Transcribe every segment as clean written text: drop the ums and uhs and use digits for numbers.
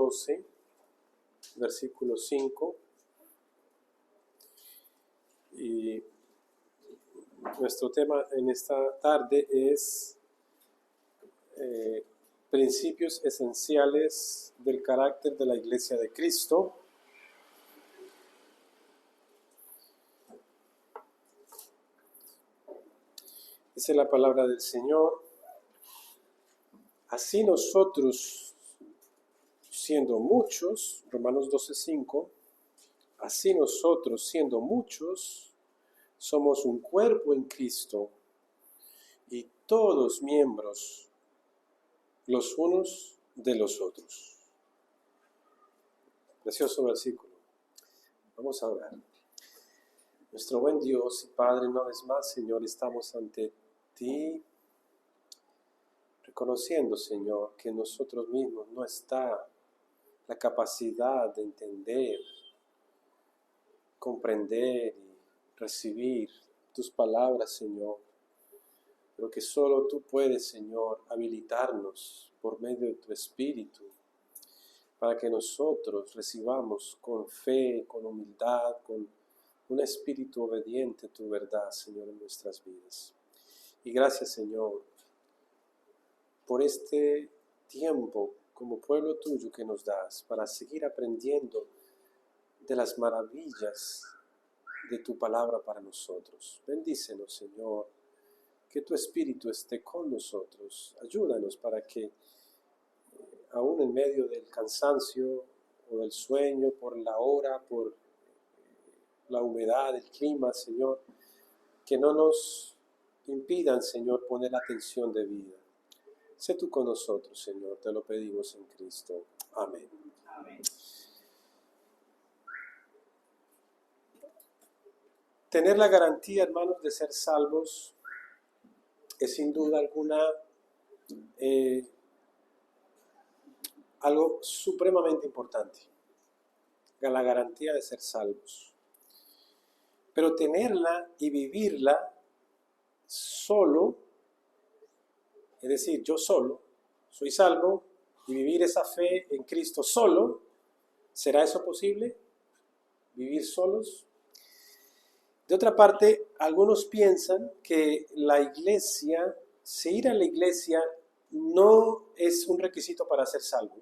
12, versículo 5. Y nuestro tema en esta tarde es principios esenciales del carácter de la Iglesia de Cristo. Dice la palabra del Señor: así nosotros, siendo muchos, Romanos 12:5, así nosotros, siendo muchos, somos un cuerpo en Cristo y todos miembros los unos de los otros. Precioso versículo. Vamos a orar. Nuestro buen Dios y Padre, una vez más, Señor, estamos ante ti, reconociendo, Señor, que en nosotros mismos no está la capacidad de entender, comprender y recibir tus palabras, Señor, pero que solo tú puedes, Señor, habilitarnos por medio de tu Espíritu para que nosotros recibamos con fe, con humildad, con un espíritu obediente tu verdad, Señor, en nuestras vidas. Y gracias, Señor, por este tiempo como pueblo tuyo que nos das para seguir aprendiendo de las maravillas de tu palabra para nosotros. Bendícenos, Señor, que tu Espíritu esté con nosotros. Ayúdanos para que, aún en medio del cansancio o del sueño, por la hora, por la humedad, el clima, Señor, que no nos impidan, Señor, poner atención debida. Sé tú con nosotros, Señor, te lo pedimos en Cristo. Amén. Amén. Tener la garantía, hermanos, de ser salvos es sin duda alguna algo supremamente importante. La garantía de ser salvos. Pero tenerla y vivirla solo, es decir, yo solo soy salvo, y vivir esa fe en Cristo solo, ¿será eso posible? ¿Vivir solos? De otra parte, algunos piensan que la iglesia, si ir a la iglesia no es un requisito para ser salvo,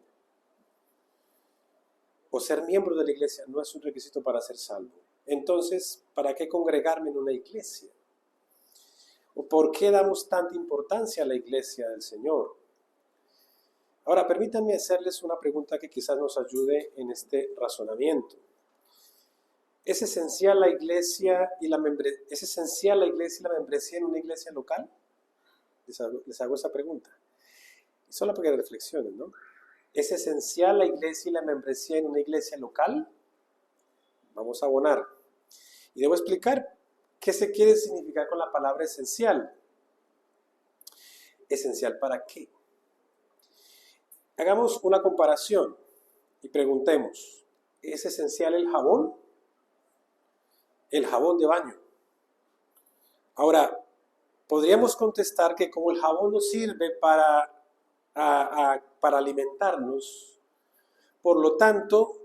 o ser miembro de la iglesia no es un requisito para ser salvo. Entonces, ¿para qué congregarme en una iglesia? ¿O por qué damos tanta importancia a la iglesia del Señor? Ahora, permítanme hacerles una pregunta que quizás nos ayude en este razonamiento. ¿Es esencial la iglesia y la membresía en una iglesia local? Les hago esa pregunta. Solo para que reflexionen, ¿no? ¿Es esencial la iglesia y la membresía en una iglesia local? Vamos a abonar. Y debo explicar qué se quiere significar con la palabra esencial. ¿Esencial para qué? Hagamos una comparación y preguntemos, ¿es esencial el jabón? El jabón de baño. Ahora, podríamos contestar que como el jabón nos sirve para alimentarnos, por lo tanto,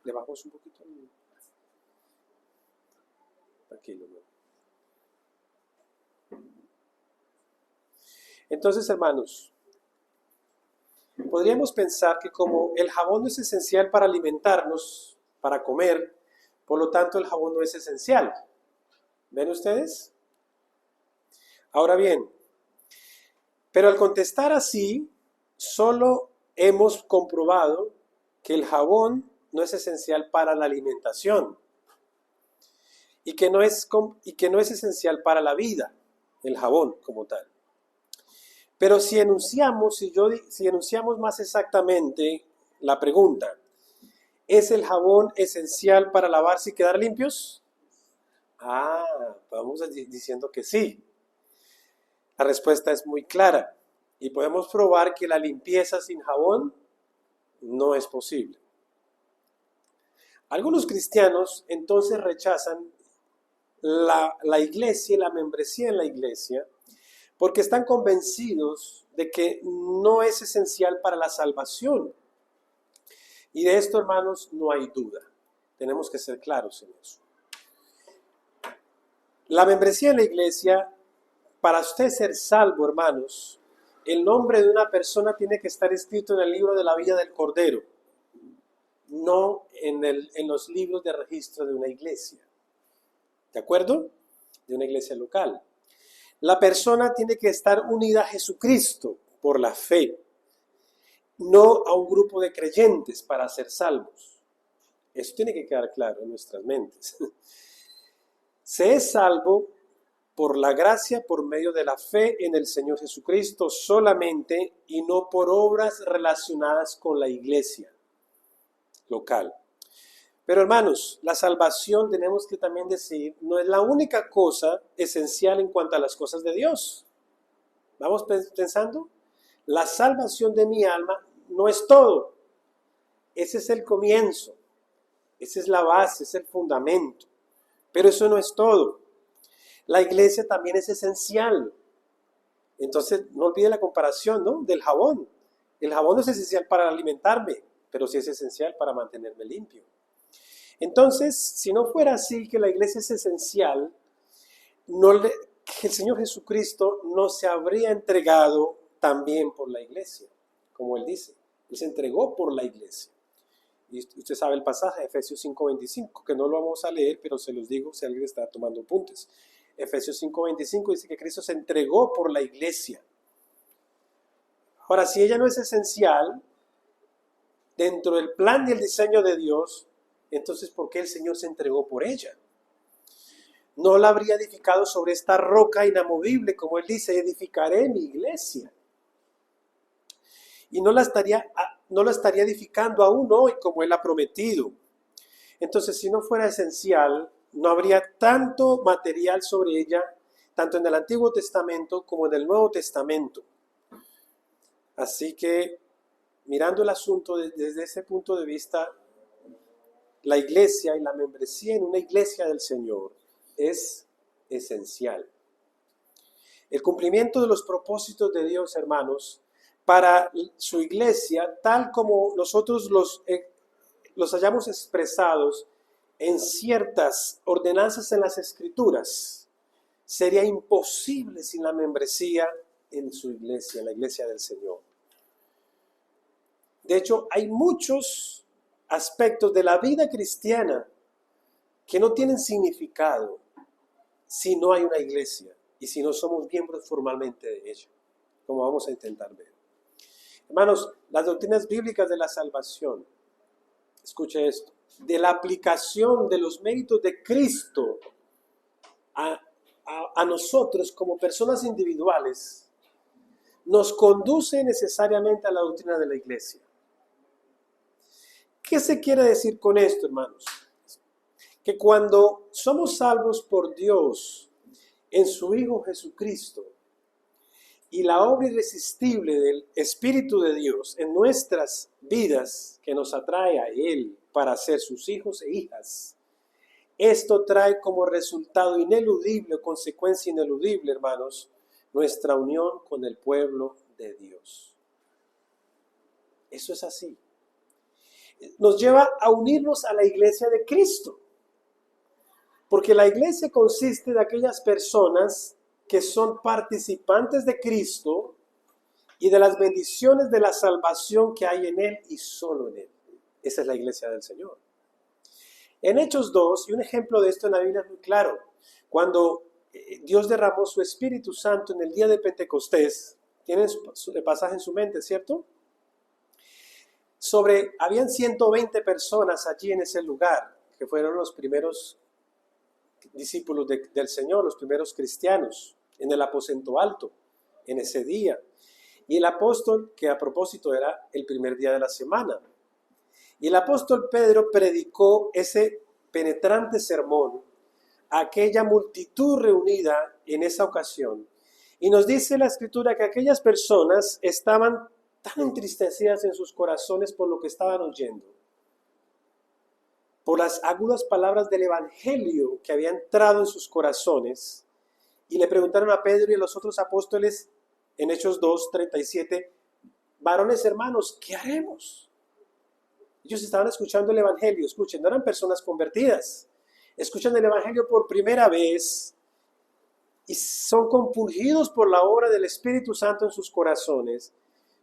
le bajamos un poquito. Tranquilo, ¿no? Entonces, hermanos, podríamos pensar que como el jabón no es esencial para alimentarnos, para comer, por lo tanto el jabón no es esencial. ¿Ven ustedes? Ahora bien, pero al contestar así, solo hemos comprobado que el jabón no es esencial para la alimentación y que no es esencial para la vida, el jabón como tal. Pero si enunciamos más exactamente la pregunta, ¿es el jabón esencial para lavarse y quedar limpios? Vamos diciendo que sí. La respuesta es muy clara y podemos probar que la limpieza sin jabón no es posible. Algunos cristianos entonces rechazan la iglesia y la membresía en la iglesia porque están convencidos de que no es esencial para la salvación. Y de esto, hermanos, no hay duda. Tenemos que ser claros en eso. La membresía en la iglesia, para usted ser salvo, hermanos, el nombre de una persona tiene que estar escrito en el libro de la vida del Cordero, no en los libros de registro de una iglesia. ¿De acuerdo? De una iglesia local. La persona tiene que estar unida a Jesucristo por la fe, no a un grupo de creyentes para ser salvos. Eso tiene que quedar claro en nuestras mentes. Se es salvo por la gracia, por medio de la fe en el Señor Jesucristo solamente y no por obras relacionadas con la iglesia local. Pero hermanos, la salvación, tenemos que también decir, no es la única cosa esencial en cuanto a las cosas de Dios. ¿Vamos pensando? La salvación de mi alma no es todo. Ese es el comienzo. Esa es la base, es el fundamento. Pero eso no es todo. La iglesia también es esencial. Entonces, no olvide la comparación, ¿no?, del jabón. El jabón no es esencial para alimentarme, pero sí es esencial para mantenerme limpio. Entonces, si no fuera así, que la iglesia es esencial, que el Señor Jesucristo no se habría entregado también por la iglesia, como Él dice. Él se entregó por la iglesia. Y usted sabe el pasaje, Efesios 5:25, que no lo vamos a leer, pero se los digo si alguien está tomando apuntes. Efesios 5:25 dice que Cristo se entregó por la iglesia. Ahora, si ella no es esencial dentro del plan y el diseño de Dios, entonces ¿por qué el Señor se entregó por ella? No la habría edificado sobre esta roca inamovible, como Él dice, edificaré mi iglesia. Y no la estaría edificando aún hoy como Él ha prometido. Entonces, si no fuera esencial, no habría tanto material sobre ella, tanto en el Antiguo Testamento como en el Nuevo Testamento. Así que, mirando el asunto desde ese punto de vista, la iglesia y la membresía en una iglesia del Señor es esencial. El cumplimiento de los propósitos de Dios, hermanos, para su iglesia, tal como nosotros los hayamos expresados en ciertas ordenanzas en las Escrituras, sería imposible sin la membresía en su iglesia, en la iglesia del Señor. De hecho, hay muchos aspectos de la vida cristiana que no tienen significado si no hay una iglesia y si no somos miembros formalmente de ella, como vamos a intentar ver. Hermanos, las doctrinas bíblicas de la salvación, escuche esto, de la aplicación de los méritos de Cristo a nosotros como personas individuales, nos conduce necesariamente a la doctrina de la iglesia. ¿Qué se quiere decir con esto, hermanos? Que cuando somos salvos por Dios en su Hijo Jesucristo y la obra irresistible del Espíritu de Dios en nuestras vidas que nos atrae a Él para ser sus hijos e hijas, esto trae como resultado ineludible, consecuencia ineludible, hermanos, nuestra unión con el pueblo de Dios. Eso es así. Nos lleva a unirnos a la iglesia de Cristo. Porque la iglesia consiste de aquellas personas que son participantes de Cristo y de las bendiciones de la salvación que hay en Él y solo en Él. Esa es la iglesia del Señor. En Hechos 2, y un ejemplo de esto en la Biblia es muy claro, cuando Dios derramó su Espíritu Santo en el día de Pentecostés, tienen el pasaje en su mente, ¿cierto? Habían 120 personas allí en ese lugar, que fueron los primeros discípulos del Señor, los primeros cristianos, en el aposento alto, en ese día. Y el apóstol, que a propósito era el primer día de la semana, y el apóstol Pedro predicó ese penetrante sermón a aquella multitud reunida en esa ocasión. Y nos dice la Escritura que aquellas personas estaban tan entristecidas en sus corazones por lo que estaban oyendo, por las agudas palabras del Evangelio que había entrado en sus corazones, Y le preguntaron a Pedro y a los otros apóstoles en Hechos 2:37, varones hermanos, ¿qué haremos? Ellos estaban escuchando el Evangelio, escuchen, no eran personas convertidas, escuchan el Evangelio por primera vez y son compungidos por la obra del Espíritu Santo en sus corazones.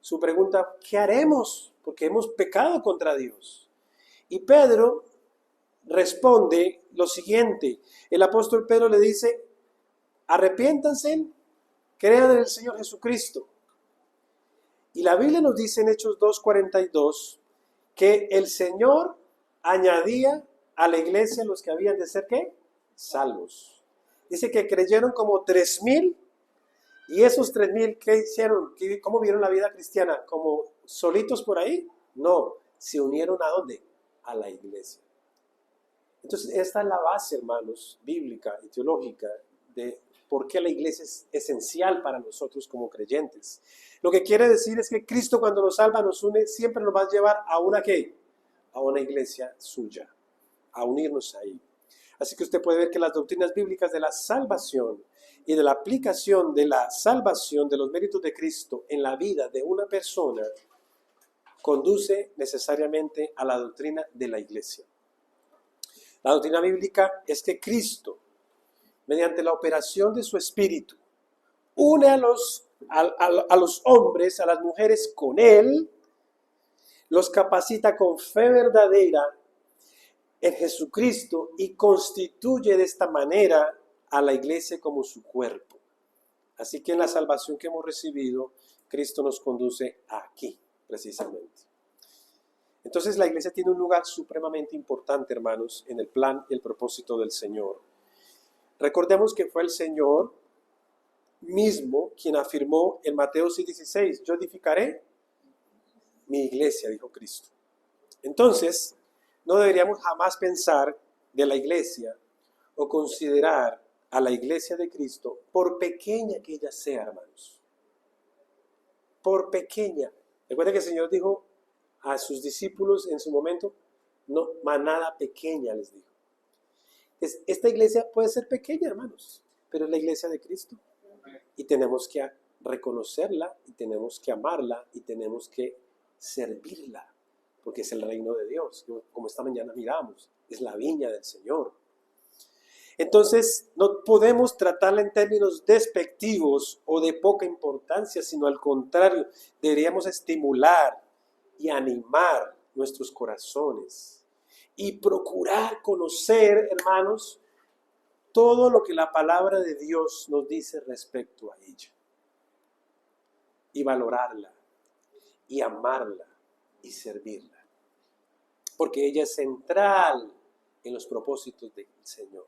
Su pregunta, ¿qué haremos? Porque hemos pecado contra Dios. Y Pedro responde lo siguiente, el apóstol Pedro le dice, arrepiéntanse, crean en el Señor Jesucristo. Y la Biblia nos dice en Hechos 2:42 que el Señor añadía a la iglesia los que habían de ser, ¿qué? Salvos. Dice que creyeron como 3,000 y esos 3,000, ¿qué hicieron? ¿Cómo vieron la vida cristiana? ¿Como solitos por ahí? No, se unieron ¿a dónde? A la iglesia. Entonces, esta es la base, hermanos, bíblica y teológica de por qué la iglesia es esencial para nosotros como creyentes. Lo que quiere decir es que Cristo cuando nos salva, nos une, siempre nos va a llevar a una ¿qué? A una iglesia suya, a unirnos ahí. Así que usted puede ver que las doctrinas bíblicas de la salvación y de la aplicación de la salvación de los méritos de Cristo en la vida de una persona conduce necesariamente a la doctrina de la iglesia. La doctrina bíblica es que Cristo, mediante la operación de su Espíritu, une a los hombres, a las mujeres con Él, los capacita con fe verdadera en Jesucristo y constituye de esta manera a la iglesia como su cuerpo. Así que en la salvación que hemos recibido, Cristo nos conduce aquí, precisamente. Entonces la iglesia tiene un lugar supremamente importante, hermanos, en el plan y el propósito del Señor. Recordemos que fue el Señor mismo quien afirmó en Mateo 6:16, yo edificaré mi iglesia, dijo Cristo. Entonces, no deberíamos jamás pensar de la iglesia o considerar a la iglesia de Cristo, por pequeña que ella sea, hermanos. Por pequeña. Recuerden que el Señor dijo a sus discípulos en su momento, no, manada pequeña les dijo. Esta iglesia puede ser pequeña, hermanos, pero es la iglesia de Cristo. Y tenemos que reconocerla, y tenemos que amarla, y tenemos que servirla, porque es el reino de Dios, como esta mañana miramos, es la viña del Señor. Entonces, no podemos tratarla en términos despectivos o de poca importancia, sino al contrario, deberíamos estimular y animar nuestros corazones y procurar conocer, hermanos, todo lo que la palabra de Dios nos dice respecto a ella. Y valorarla, y amarla, y servirla. Porque ella es central en los propósitos del Señor.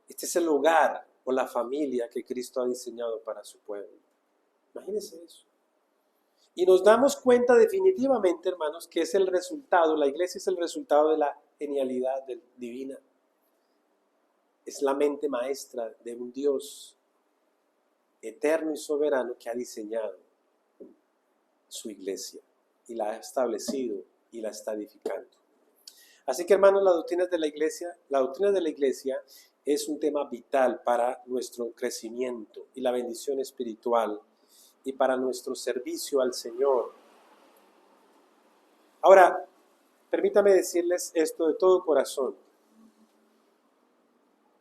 Este es el hogar o la familia que Cristo ha diseñado para su pueblo. Imagínense eso. Y nos damos cuenta definitivamente, hermanos, que es el resultado, la iglesia es el resultado de la genialidad divina. Es la mente maestra de un Dios eterno y soberano que ha diseñado su iglesia y la ha establecido y la está edificando. Así que, hermanos, la doctrina de la iglesia es un tema vital para nuestro crecimiento y la bendición espiritual y para nuestro servicio al Señor. Ahora, permítame decirles esto de todo corazón,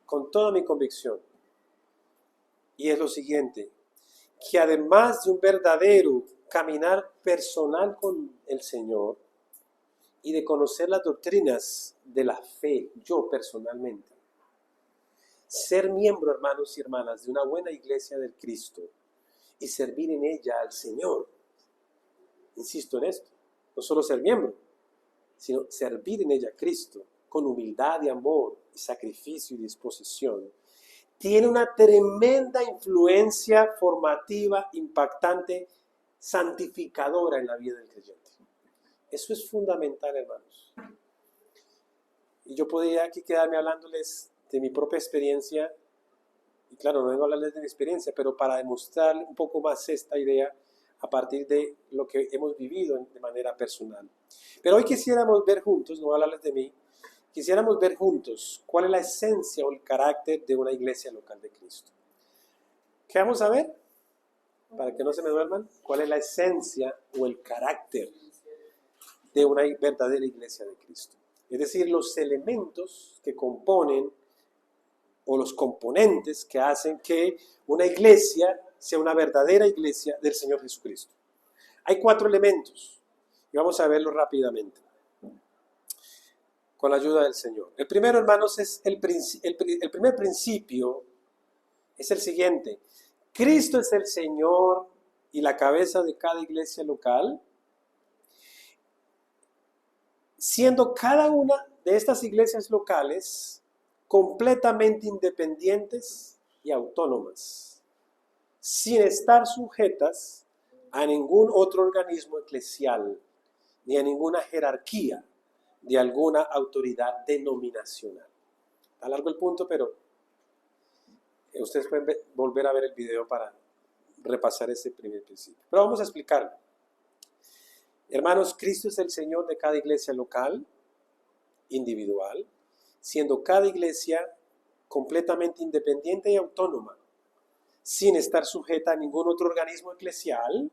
con toda mi convicción, y es lo siguiente, que además de un verdadero caminar personal con el Señor y de conocer las doctrinas de la fe, yo personalmente, ser miembro, hermanos y hermanas, de una buena iglesia del Cristo y servir en ella al Señor, insisto en esto, no solo ser miembro, sino servir en ella a Cristo con humildad y amor y sacrificio y disposición, tiene una tremenda influencia formativa, impactante, santificadora en la vida del creyente. Eso es fundamental, hermanos. Y yo podría aquí quedarme hablándoles de mi propia experiencia, y claro, no vengo a hablarles de mi experiencia, pero para demostrar un poco más esta idea a partir de lo que hemos vivido de manera personal. Pero hoy quisiéramos ver juntos, no voy a hablarles de mí, quisiéramos ver juntos cuál es la esencia o el carácter de una iglesia local de Cristo. ¿Qué vamos a ver? Para que no se me duerman, ¿cuál es la esencia o el carácter de una verdadera iglesia de Cristo? Es decir, los elementos que componen o los componentes que hacen que una iglesia sea una verdadera iglesia del Señor Jesucristo. Hay 4 elementos y vamos a verlos rápidamente con la ayuda del Señor. El primero, hermanos, es el primer principio es el siguiente. Cristo es el Señor y la cabeza de cada iglesia local, siendo cada una de estas iglesias locales completamente independientes y autónomas, sin estar sujetas a ningún otro organismo eclesial, ni a ninguna jerarquía de alguna autoridad denominacional. Está largo el punto, pero ustedes pueden volver a ver el video para repasar ese primer principio. Pero vamos a explicarlo. Hermanos, Cristo es el Señor de cada iglesia local, individual, siendo cada iglesia completamente independiente y autónoma, sin estar sujeta a ningún otro organismo eclesial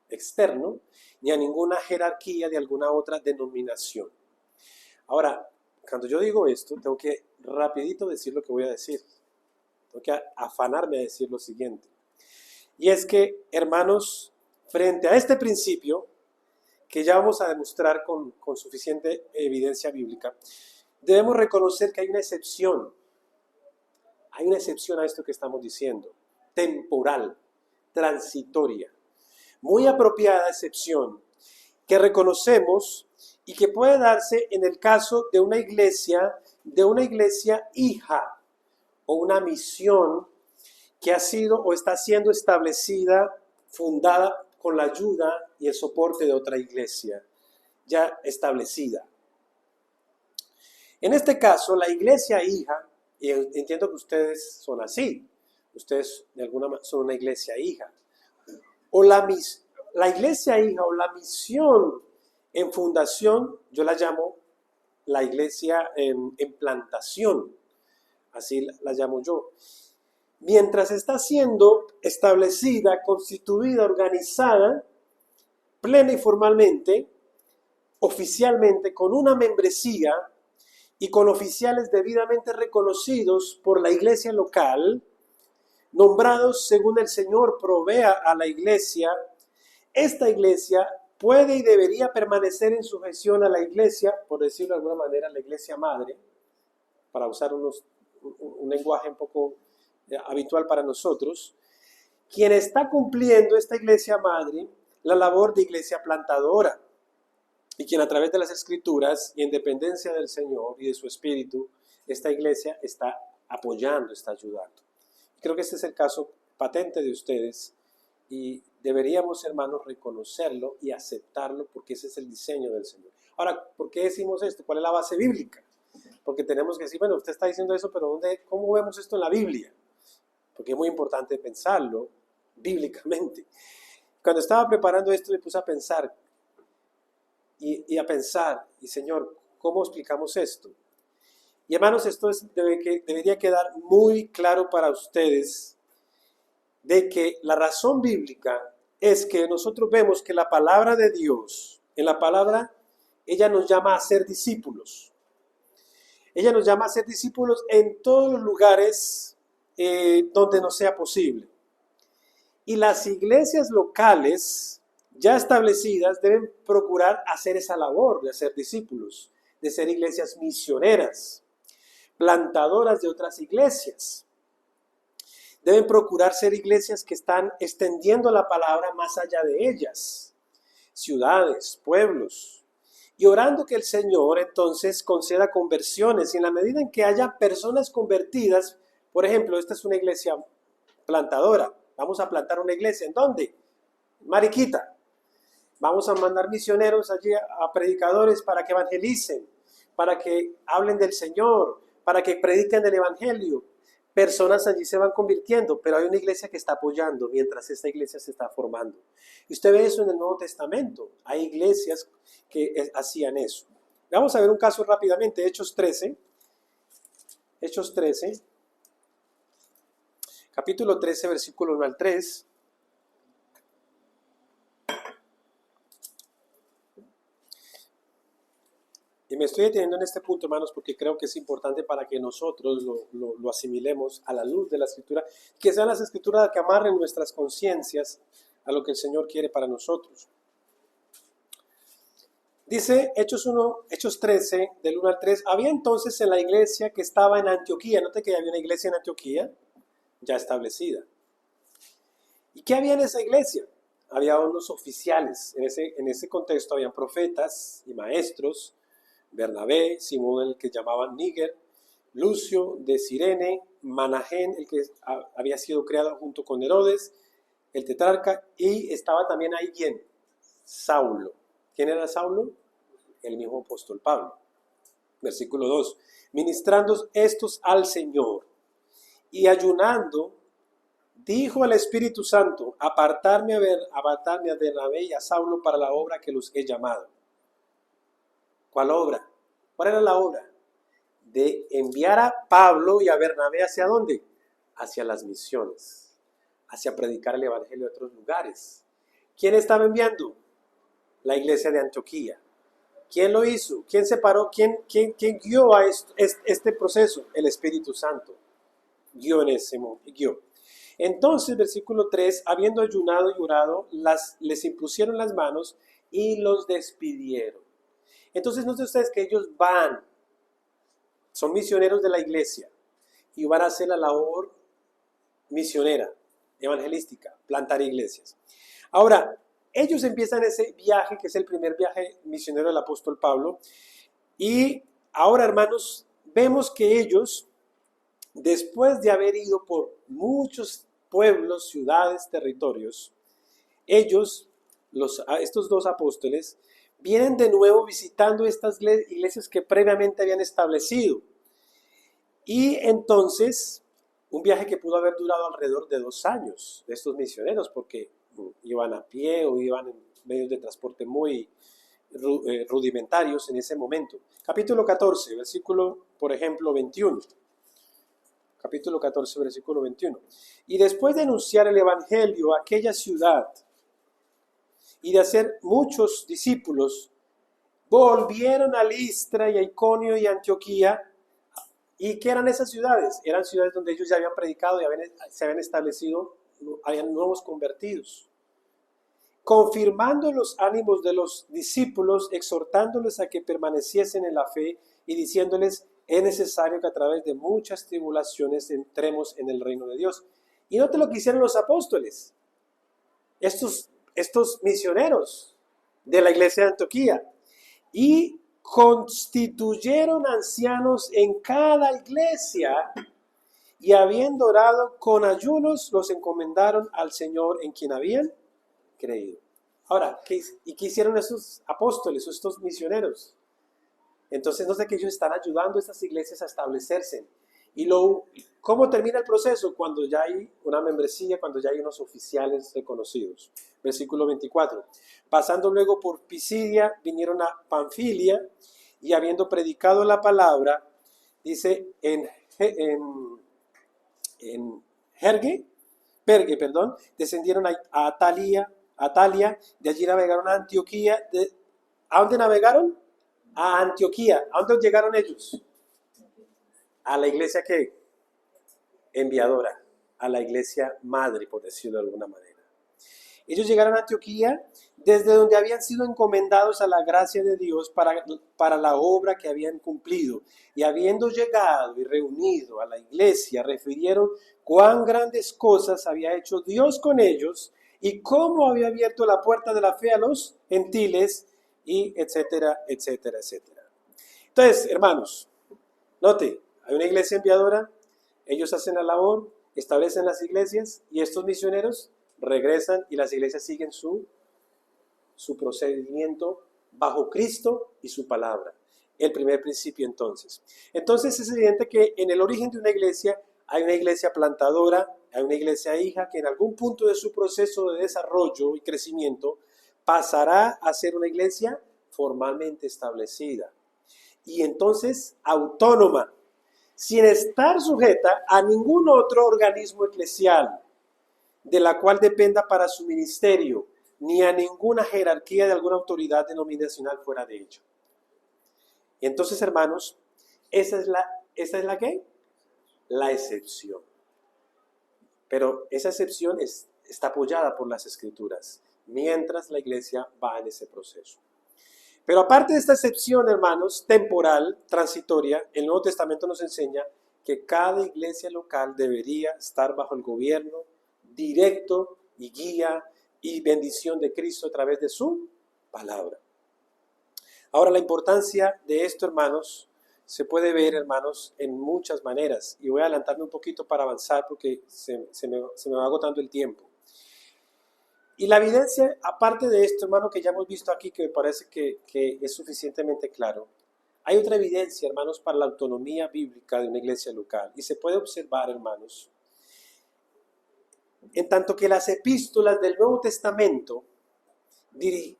externo, ni a ninguna jerarquía de alguna otra denominación. Ahora, cuando yo digo esto, tengo que rapidito decir lo que voy a decir. Tengo que afanarme a decir lo siguiente. Y es que, hermanos, frente a este principio, que ya vamos a demostrar con suficiente evidencia bíblica, debemos reconocer que hay una excepción. Hay una excepción a esto que estamos diciendo. Temporal, transitoria. Muy apropiada excepción que reconocemos y que puede darse en el caso de una iglesia hija o una misión que ha sido o está siendo establecida, fundada con la ayuda y el soporte de otra iglesia ya establecida. En este caso, la iglesia hija, y entiendo que ustedes son así, ustedes de alguna manera son una iglesia hija, o la iglesia hija o la misión en fundación, yo la llamo la iglesia en plantación, así la llamo yo. Mientras está siendo establecida, constituida, organizada, plena y formalmente, oficialmente, con una membresía y con oficiales debidamente reconocidos por la iglesia local, nombrados según el Señor provea a la iglesia, esta iglesia puede y debería permanecer en sujeción a la iglesia, por decirlo de alguna manera, la iglesia madre, para usar un lenguaje un poco habitual para nosotros, quien está cumpliendo esta iglesia madre la labor de iglesia plantadora y quien a través de las escrituras y en dependencia del Señor y de su Espíritu, esta iglesia está apoyando, está ayudando. Creo que este es el caso patente de ustedes y deberíamos, hermanos, reconocerlo y aceptarlo porque ese es el diseño del Señor. Ahora, ¿por qué decimos esto? ¿Cuál es la base bíblica? Porque tenemos que decir, bueno, usted está diciendo eso, pero ¿cómo vemos esto en la Biblia? Porque es muy importante pensarlo bíblicamente. Cuando estaba preparando esto me puse a pensar y Señor, ¿cómo explicamos esto? Y hermanos, esto debería quedar muy claro para ustedes de que la razón bíblica es que nosotros vemos que la palabra de Dios, en la palabra, ella nos llama a ser discípulos. Ella nos llama a ser discípulos en todos los lugares donde nos sea posible. Y las iglesias locales ya establecidas deben procurar hacer esa labor de hacer discípulos, de ser iglesias misioneras, plantadoras de otras iglesias. Deben procurar ser iglesias que están extendiendo la palabra más allá de ellas, ciudades, pueblos, y orando que el Señor entonces conceda conversiones. Y en la medida en que haya personas convertidas, por ejemplo, esta es una iglesia plantadora, vamos a plantar una iglesia, ¿en dónde? Mariquita. Vamos a mandar misioneros allí a predicadores para que evangelicen, para que hablen del Señor, para que prediquen del Evangelio. Personas allí se van convirtiendo, pero hay una iglesia que está apoyando mientras esta iglesia se está formando. Y usted ve eso en el Nuevo Testamento. Hay iglesias que hacían eso. Vamos a ver un caso rápidamente, Hechos 13. Hechos 13, capítulo 13, versículo 1 al 3. Y me estoy deteniendo en este punto, hermanos, porque creo que es importante para que nosotros lo asimilemos a la luz de la Escritura, que sean las Escrituras que amarren nuestras conciencias a lo que el Señor quiere para nosotros. Dice Hechos 13, del 1 al 3, había entonces en la iglesia que estaba en Antioquía, note que había una iglesia en Antioquía ya establecida. ¿Y qué había en esa iglesia? Había unos oficiales, en ese contexto habían profetas y maestros, Bernabé, Simón el que llamaban Níger, Lucio de Cirene, Manahén, el que había sido creado junto con Herodes, el tetrarca, y estaba también ahí ¿quién? Saulo. ¿Quién era Saulo? El mismo apóstol Pablo. Versículo 2. Ministrando estos al Señor y ayunando, dijo al Espíritu Santo, apartarme a Bernabé y a Saulo para la obra que los he llamado. ¿Cuál obra? ¿Cuál era la obra? De enviar a Pablo y a Bernabé ¿hacia dónde? Hacia las misiones, hacia predicar el evangelio a otros lugares. ¿Quién estaba enviando? La iglesia de Antioquía. ¿Quién lo hizo? ¿Quién separó? ¿Quién guió a este proceso? El Espíritu Santo guió en ese momento. Entonces, versículo 3, habiendo ayunado y orado, les impusieron las manos y los despidieron. Entonces, noten ustedes que ellos son misioneros de la iglesia y van a hacer la labor misionera, evangelística, plantar iglesias. Ahora, ellos empiezan ese viaje, que es el primer viaje misionero del apóstol Pablo, y ahora, hermanos, vemos que ellos, después de haber ido por muchos pueblos, ciudades, territorios, ellos, estos dos apóstoles, vienen de nuevo visitando estas iglesias que previamente habían establecido. Y entonces, un viaje que pudo haber durado alrededor de 2 años de estos misioneros, porque iban a pie o iban en medios de transporte muy rudimentarios en ese momento. Capítulo 14, versículo, por ejemplo, 21. Capítulo 14, versículo 21. Y después de anunciar el evangelio a aquella ciudad y de hacer muchos discípulos, volvieron a Listra y a Iconio y a Antioquía. ¿Y qué eran esas ciudades? Eran ciudades donde ellos ya habían predicado y se habían establecido, habían nuevos convertidos. Confirmando los ánimos de los discípulos, exhortándoles a que permaneciesen en la fe y diciéndoles, es necesario que a través de muchas tribulaciones entremos en el reino de Dios. Y note lo que hicieron los apóstoles, estos misioneros de la iglesia de Antioquía, y constituyeron ancianos en cada iglesia, y habiendo orado con ayunos, los encomendaron al Señor en quien habían creído. Ahora, ¿qué hicieron estos apóstoles, estos misioneros? Entonces, no sé que ellos están ayudando a estas iglesias a establecerse. ¿Y cómo termina el proceso? Cuando ya hay una membresía, cuando ya hay unos oficiales reconocidos. Versículo 24. Pasando luego por Pisidia, vinieron a Panfilia, y habiendo predicado la palabra, dice, en Pergue, descendieron a Atalia, de allí navegaron a Antioquía. ¿A dónde navegaron? A Antioquía. ¿A dónde llegaron ellos? A la iglesia que enviadora, a la iglesia madre, por decirlo de alguna manera. Ellos llegaron a Antioquía, desde donde habían sido encomendados a la gracia de Dios para la obra que habían cumplido. Y habiendo llegado y reunido a la iglesia, refirieron cuán grandes cosas había hecho Dios con ellos y cómo había abierto la puerta de la fe a los gentiles, y etcétera, etcétera, etcétera. Entonces, hermanos, note, hay una iglesia enviadora, ellos hacen la labor, establecen las iglesias, y estos misioneros regresan y las iglesias siguen su procedimiento bajo Cristo y su palabra. El primer principio entonces. Entonces es evidente que en el origen de una iglesia hay una iglesia plantadora, hay una iglesia hija que en algún punto de su proceso de desarrollo y crecimiento pasará a ser una iglesia formalmente establecida. y entonces autónoma, sin estar sujeta a ningún otro organismo eclesial de la cual dependa para su ministerio, ni a ninguna jerarquía de alguna autoridad denominacional fuera de ello. Y entonces, hermanos, esa es la ¿qué? La excepción. Pero esa excepción está apoyada por las Escrituras, mientras la iglesia va en ese proceso. Pero aparte de esta excepción, hermanos, temporal, transitoria, el Nuevo Testamento nos enseña que cada iglesia local debería estar bajo el gobierno directo y guía y bendición de Cristo a través de su palabra. Ahora, la importancia de esto, hermanos, se puede ver, hermanos, en muchas maneras. Y voy a adelantarme un poquito para avanzar porque se me va agotando el tiempo. Y la evidencia, aparte de esto, hermano, que ya hemos visto aquí, que me parece que es suficientemente claro, hay otra evidencia, hermanos, para la autonomía bíblica de una iglesia local. Y se puede observar, hermanos, en tanto que las epístolas del Nuevo Testamento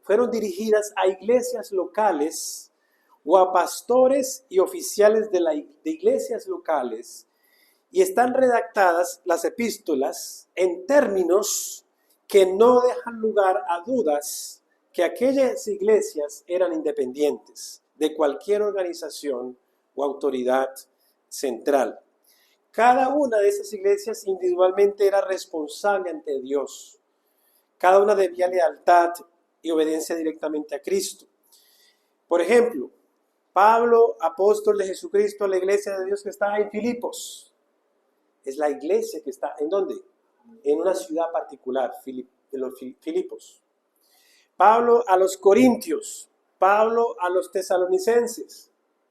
fueron dirigidas a iglesias locales o a pastores y oficiales de iglesias locales, y están redactadas las epístolas en términos que no dejan lugar a dudas que aquellas iglesias eran independientes de cualquier organización o autoridad central. Cada una de esas iglesias individualmente era responsable ante Dios. Cada una debía lealtad y obediencia directamente a Cristo. Por ejemplo, Pablo, apóstol de Jesucristo, a la iglesia de Dios que está en Filipos. Es la iglesia que está, ¿en dónde? En una ciudad particular, Filipos. Pablo a los corintios, Pablo a los tesalonicenses.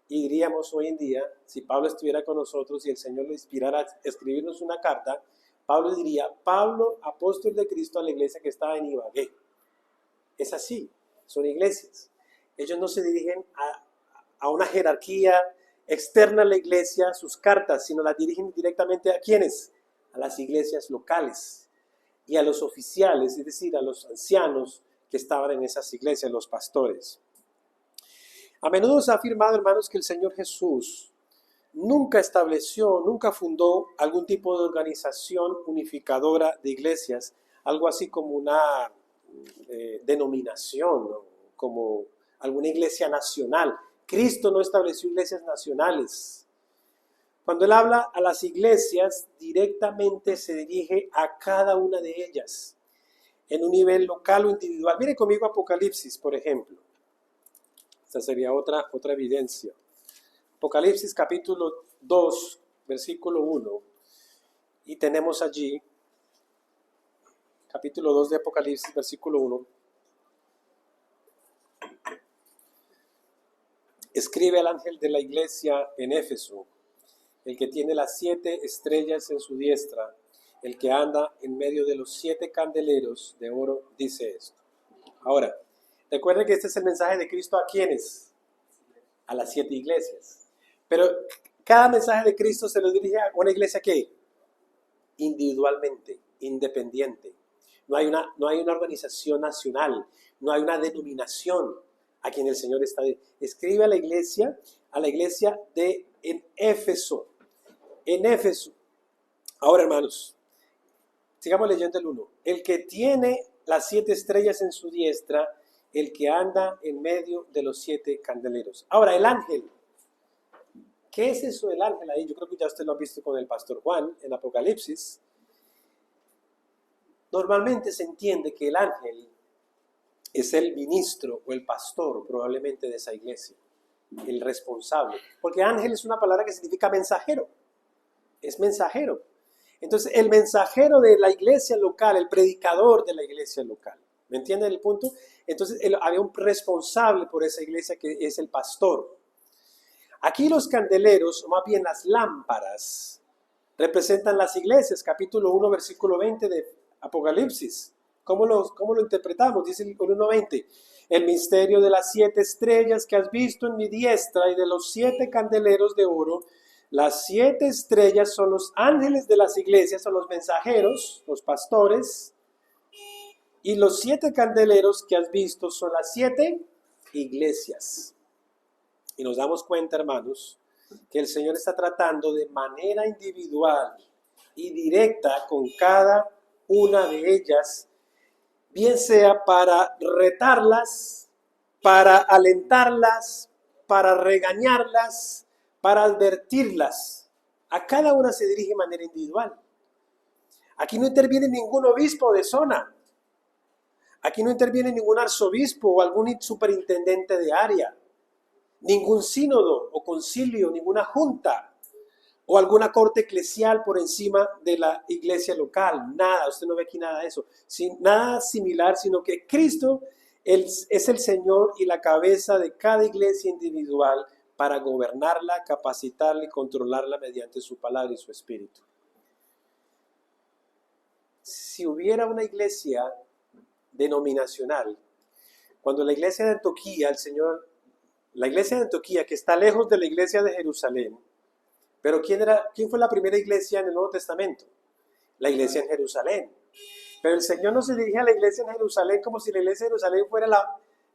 Y diríamos hoy en día, si Pablo estuviera con nosotros y el Señor lo inspirara a escribirnos una carta, Pablo diría, Pablo, apóstol de Cristo, a la iglesia que está en Ibagué. Es así, son iglesias. Ellos no se dirigen a una jerarquía externa a la iglesia, sus cartas, sino las dirigen directamente ¿a quiénes? A las iglesias locales y a los oficiales, es decir, a los ancianos que estaban en esas iglesias, los pastores. A menudo se ha afirmado, hermanos, que el Señor Jesús nunca estableció, nunca fundó algún tipo de organización unificadora de iglesias, algo así como una denominación, ¿no? Como alguna iglesia nacional. Cristo no estableció iglesias nacionales. Cuando Él habla a las iglesias, directamente se dirige a cada una de ellas, en un nivel local o individual. Mire conmigo Apocalipsis, por ejemplo. Esta sería otra evidencia. Apocalipsis capítulo 2, versículo 1. Y tenemos allí, capítulo 2 de Apocalipsis, versículo 1. Escribe al ángel de la iglesia en Éfeso, el que tiene las 7 estrellas en su diestra, el que anda en medio de los 7 candeleros de oro, dice esto. Ahora, recuerden que este es el mensaje de Cristo ¿a quiénes? A las 7 iglesias. Pero cada mensaje de Cristo se lo dirige a una iglesia que individualmente, independiente. No hay una organización nacional, no hay una denominación a quien el Señor está. Escribe a la iglesia de en Éfeso. En Éfeso. Ahora, hermanos, sigamos leyendo el 1. El que tiene las 7 estrellas en su diestra, el que anda en medio de los 7 candeleros. Ahora, el ángel. ¿Qué es eso del ángel ahí? Yo creo que ya usted lo ha visto con el pastor Juan en Apocalipsis. Normalmente se entiende que el ángel es el ministro o el pastor probablemente de esa iglesia, el responsable. Porque ángel es una palabra que significa mensajero. Es mensajero. Entonces, el mensajero de la iglesia local, el predicador de la iglesia local. ¿Me entienden el punto? Entonces, había un responsable por esa iglesia que es el pastor. Aquí los candeleros, o más bien las lámparas, representan las iglesias. Capítulo 1, versículo 20 de Apocalipsis. ¿Cómo lo interpretamos? Dice el 1:20. El misterio de las 7 estrellas que has visto en mi diestra y de los 7 candeleros de oro. Las 7 estrellas son los ángeles de las iglesias, son los mensajeros, los pastores. Y los 7 candeleros que has visto son las 7 iglesias. Y nos damos cuenta, hermanos, que el Señor está tratando de manera individual y directa con cada una de ellas, bien sea para retarlas, para alentarlas, para regañarlas, para advertirlas. A cada una se dirige de manera individual. Aquí no interviene ningún obispo de zona. Aquí no interviene ningún arzobispo o algún superintendente de área. Ningún sínodo o concilio, ninguna junta o alguna corte eclesial por encima de la iglesia local. Nada, usted no ve aquí nada de eso. Nada similar, sino que Cristo es el Señor y la cabeza de cada iglesia individual para gobernarla, capacitarla y controlarla mediante su palabra y su espíritu. Si hubiera una iglesia denominacional, cuando la iglesia de Antioquía, la iglesia de Antioquía, que está lejos de la iglesia de Jerusalén, pero ¿quién fue la primera iglesia en el Nuevo Testamento? La iglesia en Jerusalén. Pero el Señor no se dirige a la iglesia en Jerusalén como si la iglesia de Jerusalén fuera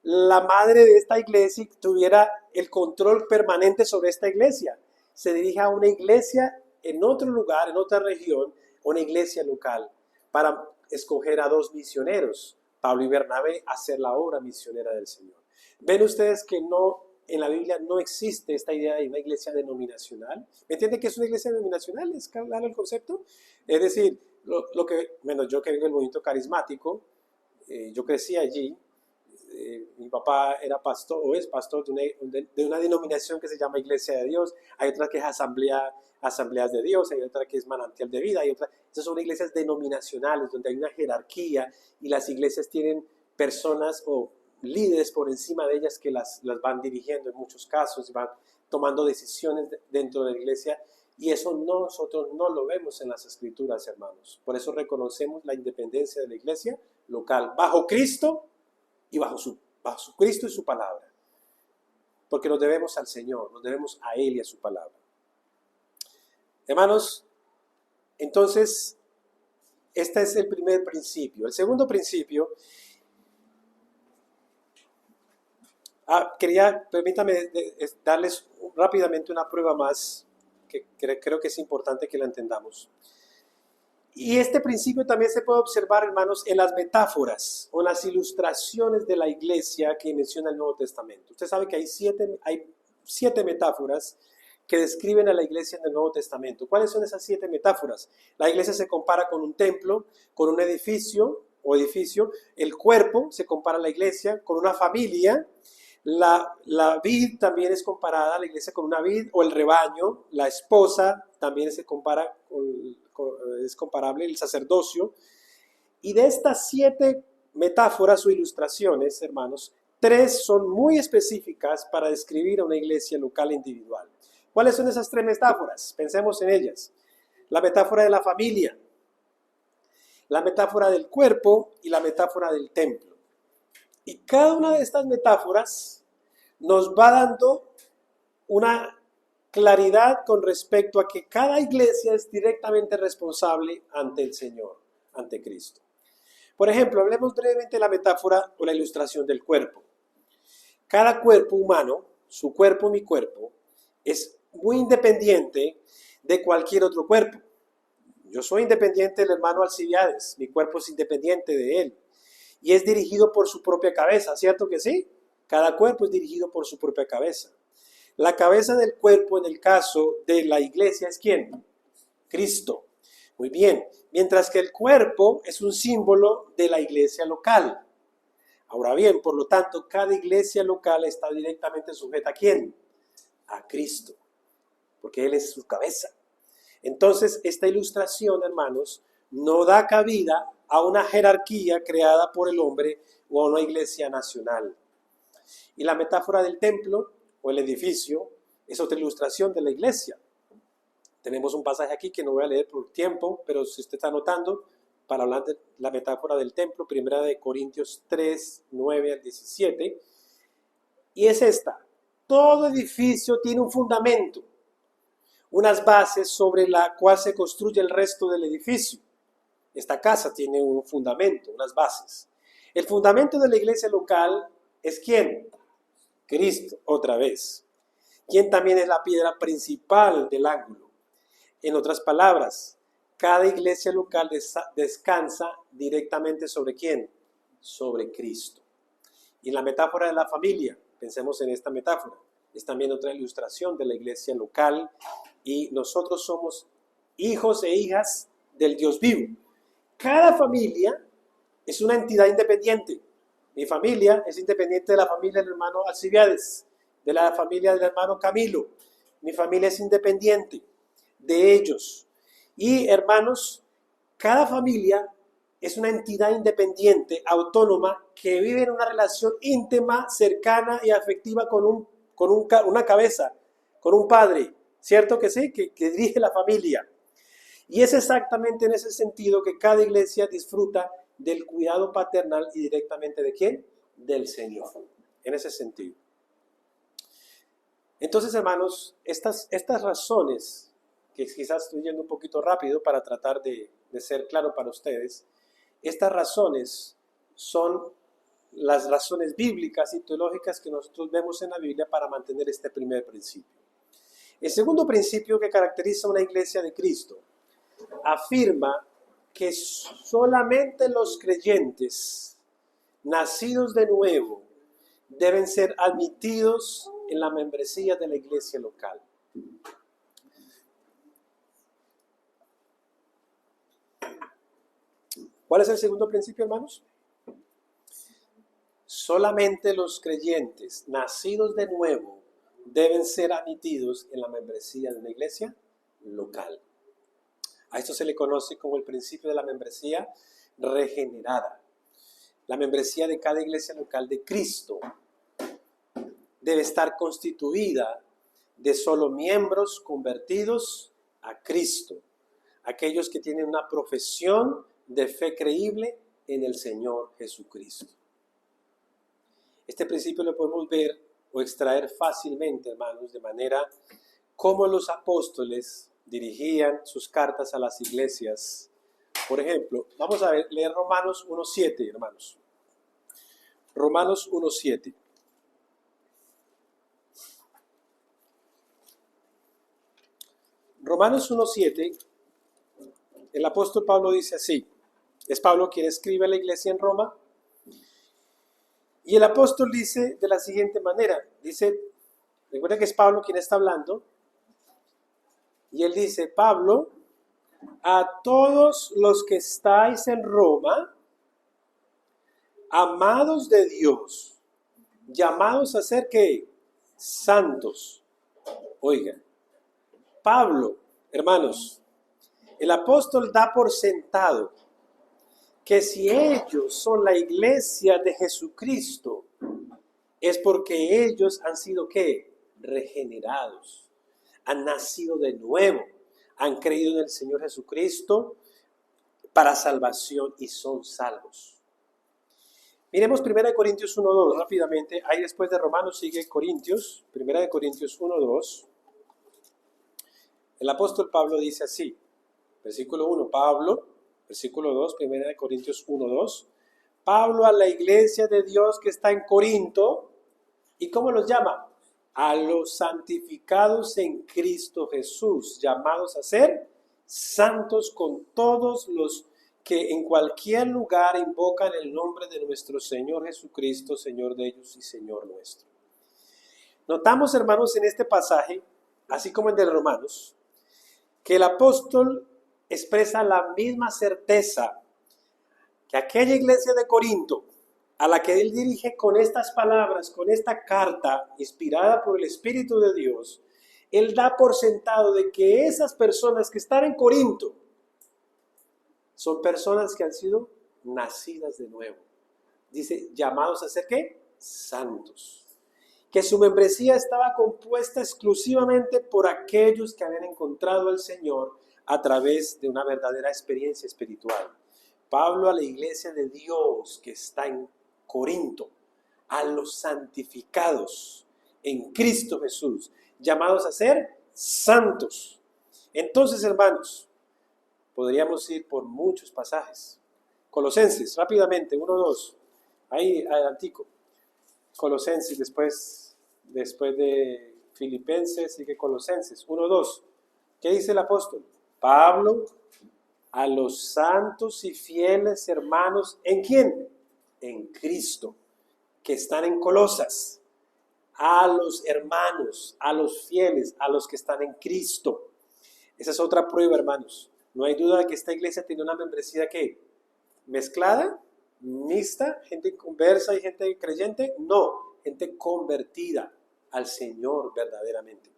la madre de esta iglesia y tuviera el control permanente sobre esta iglesia. Se dirige a una iglesia en otro lugar, en otra región, una iglesia local, para escoger a 2 misioneros, Pablo y Bernabé, a hacer la obra misionera del Señor. ¿Ven ustedes que en la Biblia no existe esta idea de una iglesia denominacional? ¿Me entienden que es una iglesia denominacional? ¿Es claro el concepto? Es decir, yo que vengo del movimiento carismático, yo crecí allí, mi papá era pastor o es pastor de una denominación que se llama Iglesia de Dios, hay otra que es Asambleas de Dios, hay otra que es Manantial de Vida, esas son iglesias denominacionales donde hay una jerarquía y las iglesias tienen personas o líderes por encima de ellas que las van dirigiendo en muchos casos, van tomando decisiones dentro de la iglesia, y eso nosotros no lo vemos en las Escrituras, hermanos. Por eso reconocemos la independencia de la iglesia local, bajo Cristo y bajo su Cristo y su palabra. Porque nos debemos al Señor, nos debemos a Él y a su palabra. Hermanos, entonces, este es el primer principio. El segundo principio, permítame darles rápidamente una prueba más, que creo que es importante que la entendamos. Y este principio también se puede observar, hermanos, en las metáforas o en las ilustraciones de la iglesia que menciona el Nuevo Testamento. Usted sabe que hay siete metáforas que describen a la iglesia en el Nuevo Testamento. ¿Cuáles son esas 7 metáforas? La iglesia se compara con un templo, con un edificio, el cuerpo se compara a la iglesia con una familia, la vid también es comparada a la iglesia con una vid, o el rebaño, la esposa también es comparable, el sacerdocio. Y de estas 7 metáforas o ilustraciones, hermanos, 3 son muy específicas para describir a una iglesia local e individual. ¿Cuáles son esas 3 metáforas? Pensemos en ellas. La metáfora de la familia, la metáfora del cuerpo y la metáfora del templo. Y cada una de estas metáforas nos va dando una claridad con respecto a que cada iglesia es directamente responsable ante el Señor, ante Cristo. Por ejemplo, hablemos brevemente de la metáfora o la ilustración del cuerpo. Cada cuerpo humano, su cuerpo, mi cuerpo, es muy independiente de cualquier otro cuerpo. Yo soy independiente del hermano Alcibiades, mi cuerpo es independiente de él y es dirigido por su propia cabeza, ¿cierto que sí? Cada cuerpo es dirigido por su propia cabeza. La cabeza del cuerpo en el caso de la iglesia es ¿quién? Cristo. Muy bien, mientras que el cuerpo es un símbolo de la iglesia local. Ahora bien, por lo tanto, cada iglesia local está directamente sujeta ¿a quién? A Cristo, porque Él es su cabeza. Entonces, esta ilustración, hermanos, no da cabida a una jerarquía creada por el hombre o a una iglesia nacional. Y la metáfora del templo o el edificio es otra ilustración de la iglesia. Tenemos un pasaje aquí que no voy a leer por tiempo, pero si usted está anotando, para hablar de la metáfora del templo, 1 Corintios 3, 9 al 17, y es esta: todo edificio tiene un fundamento, unas bases sobre la cual se construye el resto del edificio. Esta casa tiene un fundamento, unas bases. El fundamento de la iglesia local es ¿quién? Cristo, otra vez. quien también es la piedra principal del ángulo. En otras palabras, cada iglesia local descansa directamente ¿sobre quién? Sobre Cristo. Y la metáfora de la familia, pensemos en esta metáfora, es también otra ilustración de la iglesia local, y nosotros somos hijos e hijas del Dios vivo. Cada familia es una entidad independiente. Mi familia es independiente de la familia del hermano Alcibiades, de la familia del hermano Camilo. Mi familia es independiente de ellos. Y hermanos, cada familia es una entidad independiente, autónoma, que vive en una relación íntima, cercana y afectiva con una cabeza, con un padre, ¿cierto que sí? Que dirige la familia. Y es exactamente en ese sentido que cada iglesia disfruta del cuidado paternal y directamente ¿de quién? Del Señor, en ese sentido. Entonces, hermanos, estas razones, que quizás estoy yendo un poquito rápido para tratar de ser claro para ustedes, estas razones son las razones bíblicas y teológicas que nosotros vemos en la Biblia para mantener este primer principio. El segundo principio que caracteriza a una iglesia de Cristo afirma que solamente los creyentes nacidos de nuevo deben ser admitidos en la membresía de la iglesia local. ¿Cuál es el segundo principio, hermanos? Solamente los creyentes nacidos de nuevo deben ser admitidos en la membresía de una iglesia local. A esto se le conoce como el principio de la membresía regenerada. La membresía de cada iglesia local de Cristo debe estar constituida de solo miembros convertidos a Cristo, aquellos que tienen una profesión de fe creíble en el Señor Jesucristo. Este principio lo podemos ver o extraer fácilmente, hermanos, de manera como los apóstoles dirigían sus cartas a las iglesias. Por ejemplo, vamos a leer Romanos 1:7, hermanos. Romanos 1:7. Romanos 1:7, el apóstol Pablo dice así. Es Pablo quien escribe a la iglesia en Roma. Y el apóstol dice de la siguiente manera. Dice, recuerden que es Pablo quien está hablando. Y él dice, Pablo, a todos los que estáis en Roma, amados de Dios, llamados a ser ¿qué? Santos. Oigan, Pablo, hermanos, el apóstol da por sentado que si ellos son la iglesia de Jesucristo, es porque ellos han sido ¿qué? Regenerados. Han nacido de nuevo, han creído en el Señor Jesucristo para salvación y son salvos. Miremos 1 Corintios 1:2 rápidamente. Ahí después de Romanos sigue Corintios, 1 Corintios 1:2. El apóstol Pablo dice así, versículo 1, Pablo, versículo 2, 1 Corintios 1:2. Pablo a la iglesia de Dios que está en Corinto, ¿y cómo los llama? A los santificados en Cristo Jesús, llamados a ser santos con todos los que en cualquier lugar invocan el nombre de nuestro Señor Jesucristo, Señor de ellos y Señor nuestro. Notamos, hermanos, en este pasaje, así como en el de Romanos, que el apóstol expresa la misma certeza que aquella iglesia de Corinto, a la que él dirige con estas palabras, con esta carta inspirada por el Espíritu de Dios, él da por sentado de que esas personas que están en Corinto son personas que han sido nacidas de nuevo. Dice, llamados a ser ¿qué? Santos. Que su membresía estaba compuesta exclusivamente por aquellos que habían encontrado al Señor a través de una verdadera experiencia espiritual. Pablo a la iglesia de Dios que está en Corinto, a los santificados en Cristo Jesús, llamados a ser santos. Entonces, hermanos, podríamos ir por muchos pasajes. Colosenses, rápidamente, 1-2, ahí adelantico. Colosenses, después de Filipenses y que Colosenses. 1:2. ¿Qué dice el apóstol? Pablo, a los santos y fieles hermanos, ¿en quién? En Cristo, que están en Colosas. A los hermanos, a los fieles, a los que están en Cristo. Esa es otra prueba, hermanos. No hay duda de que esta iglesia tiene una membresía que mezclada, mixta, gente conversa y gente creyente. No, gente convertida al Señor verdaderamente.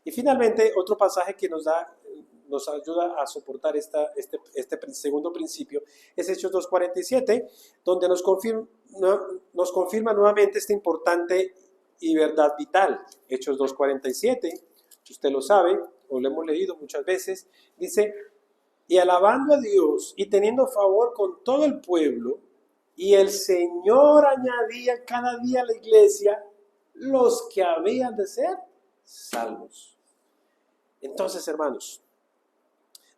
Y finalmente, otro pasaje que nos ayuda a soportar este segundo principio es Hechos 2:47, donde nos confirma nuevamente este importante y verdad vital. Hechos 2:47, usted lo sabe, o lo hemos leído muchas veces, dice: y alabando a Dios y teniendo favor con todo el pueblo, y el Señor añadía cada día a la iglesia los que habían de ser salvos. Entonces, hermanos,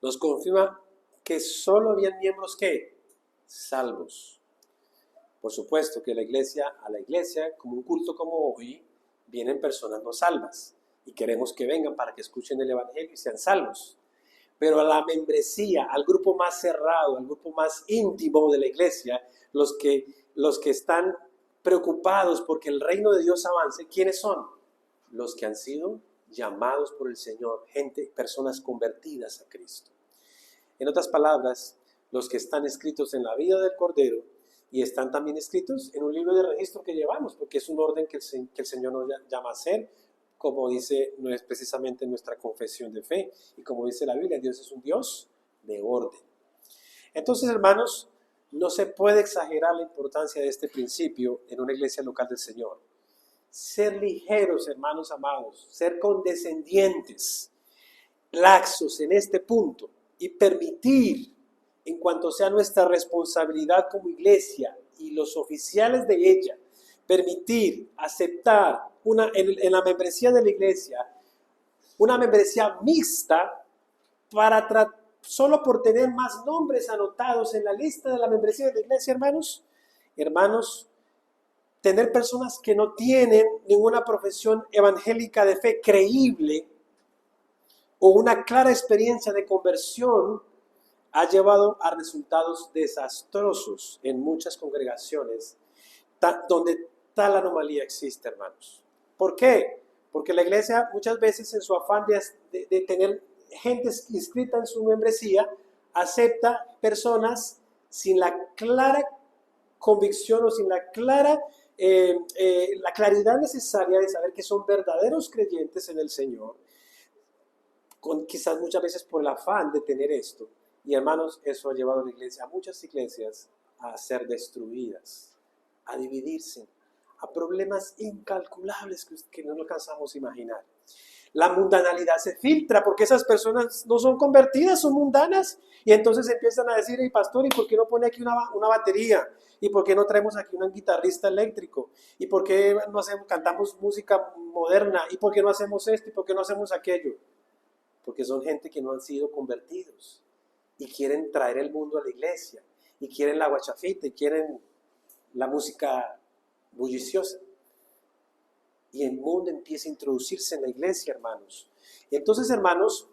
nos confirma que solo habían miembros que salvos. Por supuesto que a la iglesia, como un culto como hoy, vienen personas no salvas y queremos que vengan para que escuchen el evangelio y sean salvos. Pero a la membresía, al grupo más cerrado, al grupo más íntimo de la iglesia, los que están preocupados porque el reino de Dios avance, ¿quiénes son? Los que han sido llamados por el Señor, personas convertidas a Cristo. En otras palabras, los que están escritos en la vida del Cordero y están también escritos en un libro de registro que llevamos, porque es un orden que el Señor nos llama a hacer, como dice, no es precisamente nuestra confesión de fe, y como dice la Biblia, Dios es un Dios de orden. Entonces, hermanos, no se puede exagerar la importancia de este principio en una iglesia local del Señor. Ser ligeros, hermanos amados, ser condescendientes, laxos en este punto y permitir, en cuanto sea nuestra responsabilidad como iglesia y los oficiales de ella, permitir, aceptar en la membresía de la iglesia, una membresía mixta solo por tener más nombres anotados en la lista de la membresía de la iglesia, hermanos, tener personas que no tienen ninguna profesión evangélica de fe creíble o una clara experiencia de conversión ha llevado a resultados desastrosos en muchas congregaciones donde tal anomalía existe, hermanos. ¿Por qué? Porque la iglesia muchas veces, en su afán de tener gente inscrita en su membresía, acepta personas sin la clara convicción o sin la claridad necesaria de saber que son verdaderos creyentes en el Señor, quizás muchas veces por el afán de tener esto. Y hermanos, eso ha llevado a muchas iglesias a ser destruidas, a dividirse, a problemas incalculables que no alcanzamos a imaginar. La mundanalidad se filtra porque esas personas no son convertidas, son mundanas, y entonces empiezan a decir: hey, pastor, ¿y por qué no pone aquí una batería? ¿Y por qué no traemos aquí un guitarrista eléctrico? ¿Y por qué no cantamos música moderna? ¿Y por qué no hacemos esto? ¿Y por qué no hacemos aquello? Porque son gente que no han sido convertidos y quieren traer el mundo a la iglesia, y quieren la guachafita, y quieren la música bulliciosa. Y el mundo empieza a introducirse en la iglesia, hermanos. Y entonces, hermanos,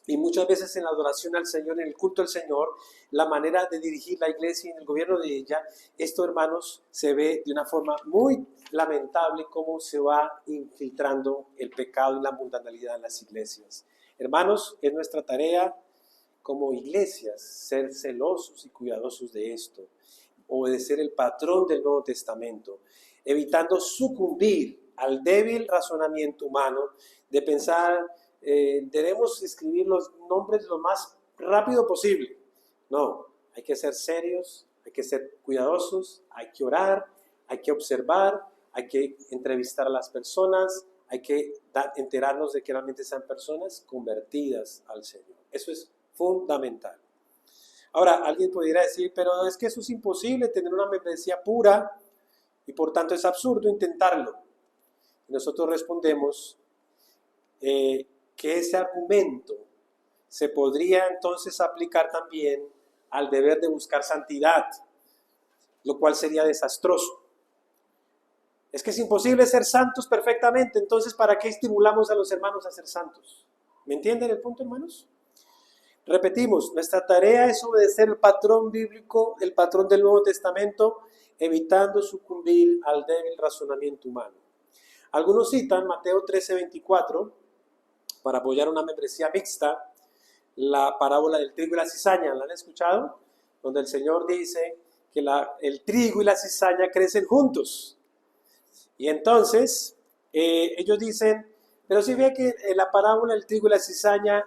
y muchas veces en la adoración al Señor, en el culto al Señor, la manera de dirigir la iglesia y en el gobierno de ella, esto, hermanos, se ve de una forma muy lamentable cómo se va infiltrando el pecado y la mundanalidad en las iglesias. Hermanos, es nuestra tarea como iglesias ser celosos y cuidadosos de esto, obedecer el patrón del Nuevo Testamento, evitando sucumbir al débil razonamiento humano de pensar debemos escribir los nombres lo más rápido posible. No, hay que ser serios, hay que ser cuidadosos, hay que orar, hay que observar, hay que entrevistar a las personas, hay que enterarnos de que realmente sean personas convertidas al Señor. Eso es fundamental. Ahora, alguien pudiera decir: pero es que eso es imposible, tener una membresía pura, y por tanto es absurdo intentarlo. Y nosotros respondemos que ese argumento se podría entonces aplicar también al deber de buscar santidad, lo cual sería desastroso. Es que es imposible ser santos perfectamente, entonces ¿para qué estimulamos a los hermanos a ser santos? ¿Me entienden el punto, hermanos? Repetimos, nuestra tarea es obedecer el patrón bíblico, el patrón del Nuevo Testamento, evitando sucumbir al débil razonamiento humano. Algunos citan Mateo 13:24 para apoyar una membresía mixta, la parábola del trigo y la cizaña. ¿La han escuchado? Donde el Señor dice que el trigo y la cizaña crecen juntos. Y entonces ellos dicen, pero si ve que en la parábola del trigo y la cizaña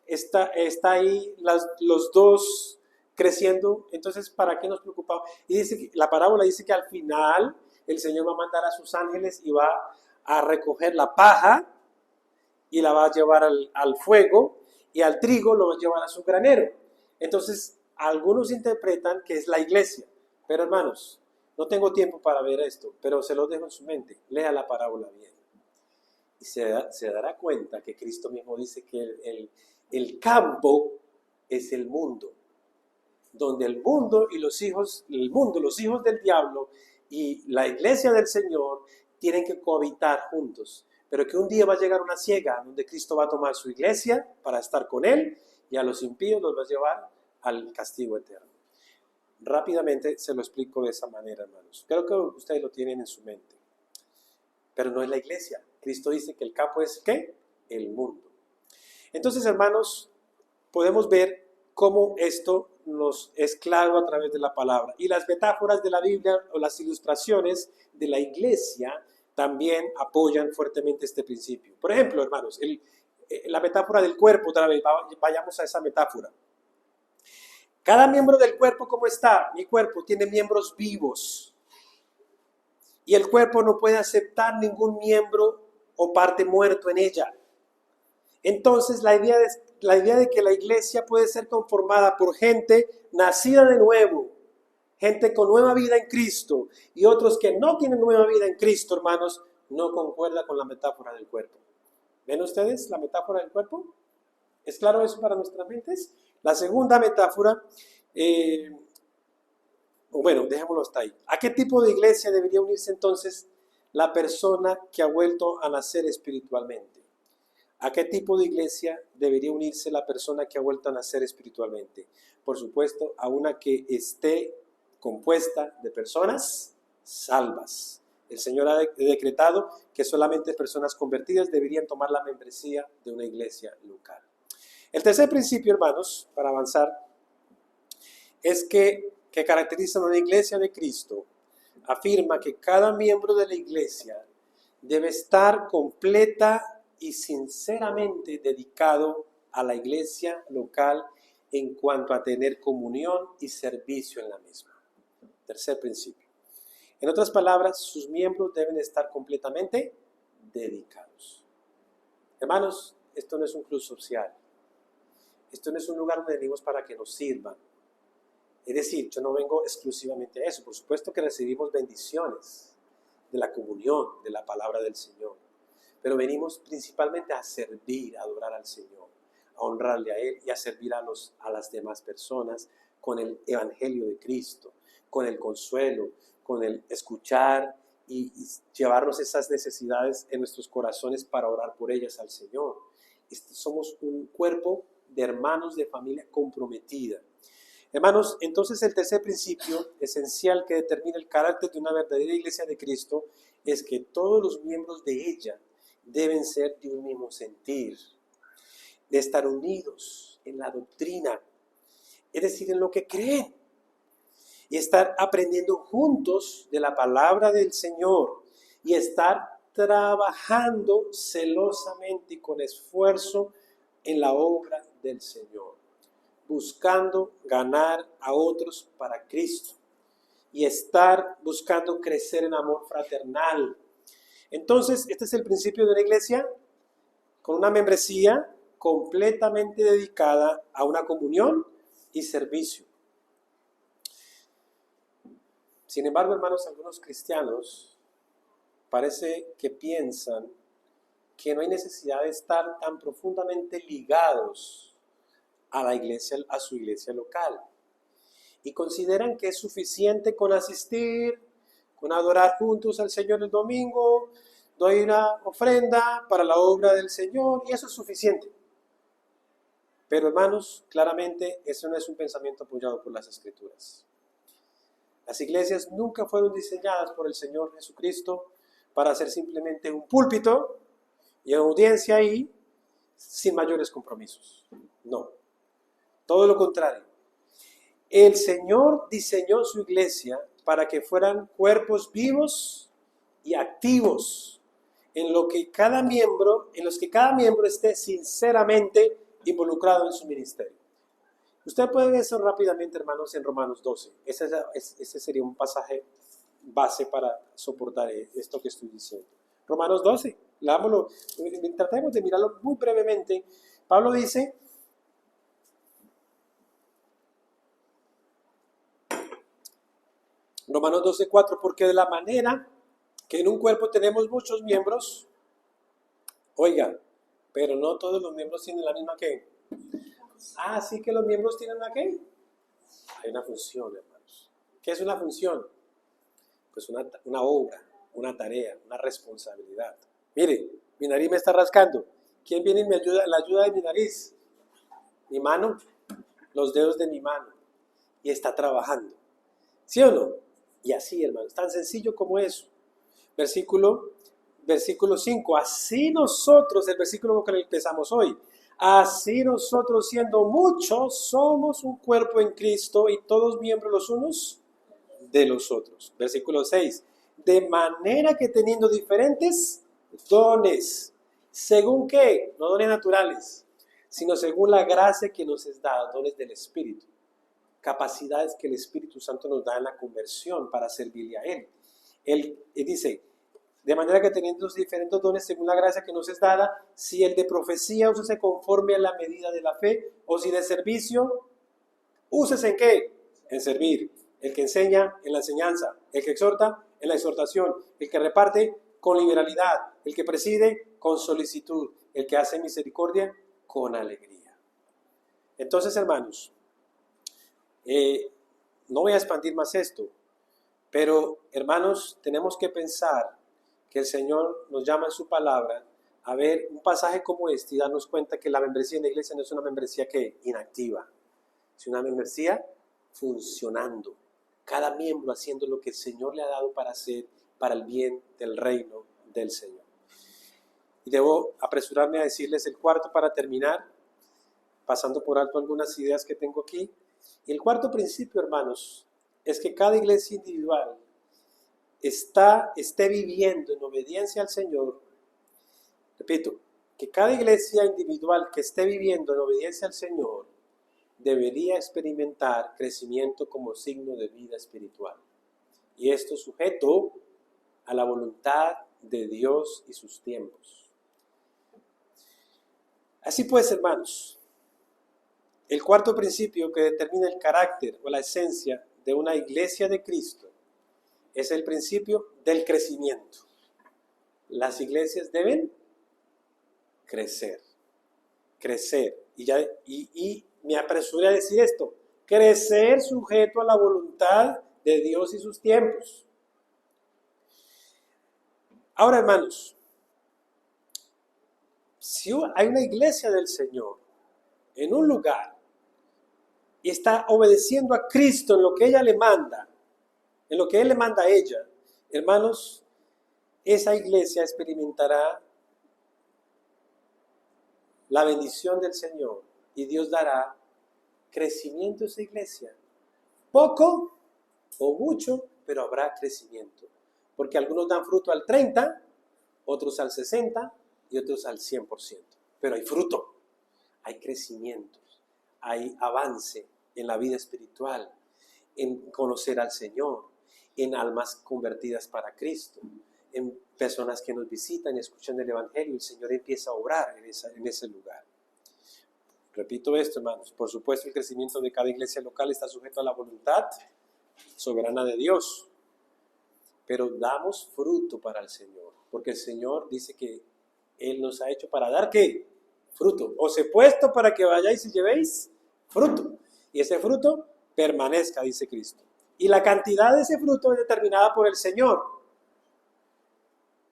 está ahí los dos creciendo, entonces ¿para qué nos preocupamos? Y dice que, la parábola dice que al final el Señor va a mandar a sus ángeles y va a recoger la paja y la va a llevar al fuego, y al trigo lo va a llevar a su granero. Entonces algunos interpretan que es la iglesia, pero hermanos, no tengo tiempo para ver esto, pero se lo dejo en su mente. Lea la parábola bien. Y se dará cuenta que Cristo mismo dice que el campo es el mundo. Donde el mundo y los hijos del diablo y la iglesia del Señor tienen que cohabitar juntos. Pero que un día va a llegar una siega donde Cristo va a tomar su iglesia para estar con él y a los impíos los va a llevar al castigo eterno. Rápidamente se lo explico de esa manera, hermanos. Creo que ustedes lo tienen en su mente. Pero no es la iglesia. Cristo dice que el campo es ¿qué? El mundo. Entonces, hermanos, podemos ver cómo esto nos es claro a través de la palabra. Y las metáforas de la Biblia o las ilustraciones de la iglesia también apoyan fuertemente este principio. Por ejemplo, hermanos, la metáfora del cuerpo, otra vez, vayamos a esa metáfora. Cada miembro del cuerpo, ¿cómo está? Mi cuerpo tiene miembros vivos. Y el cuerpo no puede aceptar ningún miembro o parte muerto en ella. Entonces, la idea de que la iglesia puede ser conformada por gente nacida de nuevo, gente con nueva vida en Cristo, y otros que no tienen nueva vida en Cristo, hermanos, no concuerda con la metáfora del cuerpo. ¿Ven ustedes la metáfora del cuerpo? ¿Es claro eso para nuestras mentes? La segunda metáfora, bueno, dejémoslo hasta ahí. ¿A qué tipo de iglesia debería unirse entonces la persona que ha vuelto a nacer espiritualmente? ¿A qué tipo de iglesia debería unirse la persona que ha vuelto a nacer espiritualmente? Por supuesto, a una que esté compuesta de personas salvas. El Señor ha decretado que solamente personas convertidas deberían tomar la membresía de una iglesia local. El tercer principio, hermanos, para avanzar, es que caracteriza a una iglesia de Cristo, afirma que cada miembro de la iglesia debe estar completa y sinceramente dedicado a la iglesia local en cuanto a tener comunión y servicio en la misma. Tercer principio. En otras palabras, sus miembros deben estar completamente dedicados. Hermanos, esto no es un club social. Esto no es un lugar donde venimos para que nos sirvan. Es decir, yo no vengo exclusivamente a eso. Por supuesto que recibimos bendiciones de la comunión, de la palabra del Señor. Pero venimos principalmente a servir, a adorar al Señor, a honrarle a Él y a servir a las demás personas con el Evangelio de Cristo, con el consuelo, con el escuchar y llevarnos esas necesidades en nuestros corazones para orar por ellas al Señor. Somos un cuerpo de hermanos de familia comprometida. Hermanos, entonces el tercer principio esencial que determina el carácter de una verdadera iglesia de Cristo es que todos los miembros de ella deben ser de un mismo sentir, de estar unidos en la doctrina, es decir, en lo que creen, y estar aprendiendo juntos de la palabra del Señor y estar trabajando celosamente y con esfuerzo en la obra del Señor, buscando ganar a otros para Cristo y estar buscando crecer en amor fraternal. Entonces, este es el principio de una iglesia con una membresía completamente dedicada a una comunión y servicio. Sin embargo, hermanos, algunos cristianos parece que piensan que no hay necesidad de estar tan profundamente ligados a la iglesia, a su iglesia local, y consideran que es suficiente con asistir, con adorar juntos al Señor el domingo, doy una ofrenda para la obra del Señor y eso es suficiente. Pero hermanos, claramente eso no es un pensamiento apoyado por las Escrituras. Las iglesias nunca fueron diseñadas por el Señor Jesucristo para ser simplemente un púlpito y audiencia ahí sin mayores compromisos. No, todo lo contrario. El Señor diseñó su iglesia para que fueran cuerpos vivos y activos, en los que cada miembro esté sinceramente involucrado en su ministerio. Usted puede ver eso rápidamente, hermanos, en Romanos 12. Ese sería un pasaje base para soportar esto que estoy diciendo. Romanos 12, leámoslo, tratemos de mirarlo muy brevemente. Pablo dice, Romanos 12:4, porque de la manera que en un cuerpo tenemos muchos miembros, oiga, pero no todos los miembros tienen la misma ¿qué? Ah, sí que los miembros tienen la ¿qué? Hay una función, hermanos. ¿Qué es una función? Pues una obra, una tarea, una responsabilidad. Mire, mi nariz me está rascando. ¿Quién viene y me ayuda? La ayuda de mi nariz. Mi mano, los dedos de mi mano. Y está trabajando. ¿Sí o no? Y así, hermanos, tan sencillo como eso. Versículo 5. Así nosotros, el versículo con el que empezamos hoy. Así nosotros, siendo muchos, somos un cuerpo en Cristo y todos miembros los unos de los otros. Versículo 6. De manera que teniendo diferentes dones, ¿según qué? No dones naturales, sino según la gracia que nos es dada, dones del Espíritu. Capacidades que el Espíritu Santo nos da en la conversión para servirle a Él. Él dice, de manera que teniendo los diferentes dones según la gracia que nos es dada, si el de profecía úsese conforme a la medida de la fe, o si de servicio, úsese en qué? En servir. El que enseña, en la enseñanza. El que exhorta, en la exhortación. El que reparte, con liberalidad. El que preside, con solicitud. El que hace misericordia, con alegría. Entonces, hermanos, no voy a expandir más esto, pero hermanos, tenemos que pensar que el Señor nos llama en su palabra a ver un pasaje como este y darnos cuenta que la membresía en la iglesia no es una membresía que inactiva, es una membresía funcionando, cada miembro haciendo lo que el Señor le ha dado para hacer para el bien del reino del Señor. Y debo apresurarme a decirles el cuarto para terminar, pasando por alto algunas ideas que tengo aquí. Y el cuarto principio, hermanos, es que cada iglesia individual esté viviendo en obediencia al Señor. Repito, que cada iglesia individual que esté viviendo en obediencia al Señor debería experimentar crecimiento como signo de vida espiritual. Y esto sujeto a la voluntad de Dios y sus tiempos. Así pues, hermanos, el cuarto principio que determina el carácter o la esencia de una iglesia de Cristo es el principio del crecimiento. Las iglesias deben crecer. Y me apresuré a decir esto, crecer sujeto a la voluntad de Dios y sus tiempos. Ahora, hermanos, si hay una iglesia del Señor en un lugar y está obedeciendo a Cristo en lo que ella le manda, en lo que Él le manda a ella, hermanos, esa iglesia experimentará la bendición del Señor y Dios dará crecimiento a esa iglesia. Poco o mucho, pero habrá crecimiento. Porque algunos dan fruto al 30, otros al 60 y otros al 100%. Pero hay fruto, hay crecimiento, hay avance en la vida espiritual, en conocer al Señor, en almas convertidas para Cristo, en personas que nos visitan y escuchan el Evangelio. El Señor empieza a obrar en ese lugar. Repito esto, hermanos. Por supuesto, el crecimiento de cada iglesia local está sujeto a la voluntad soberana de Dios. Pero damos fruto para el Señor. Porque el Señor dice que Él nos ha hecho para dar ¿qué? Fruto. Os he puesto para que vayáis y llevéis fruto. Y ese fruto permanezca, dice Cristo. Y la cantidad de ese fruto es determinada por el Señor.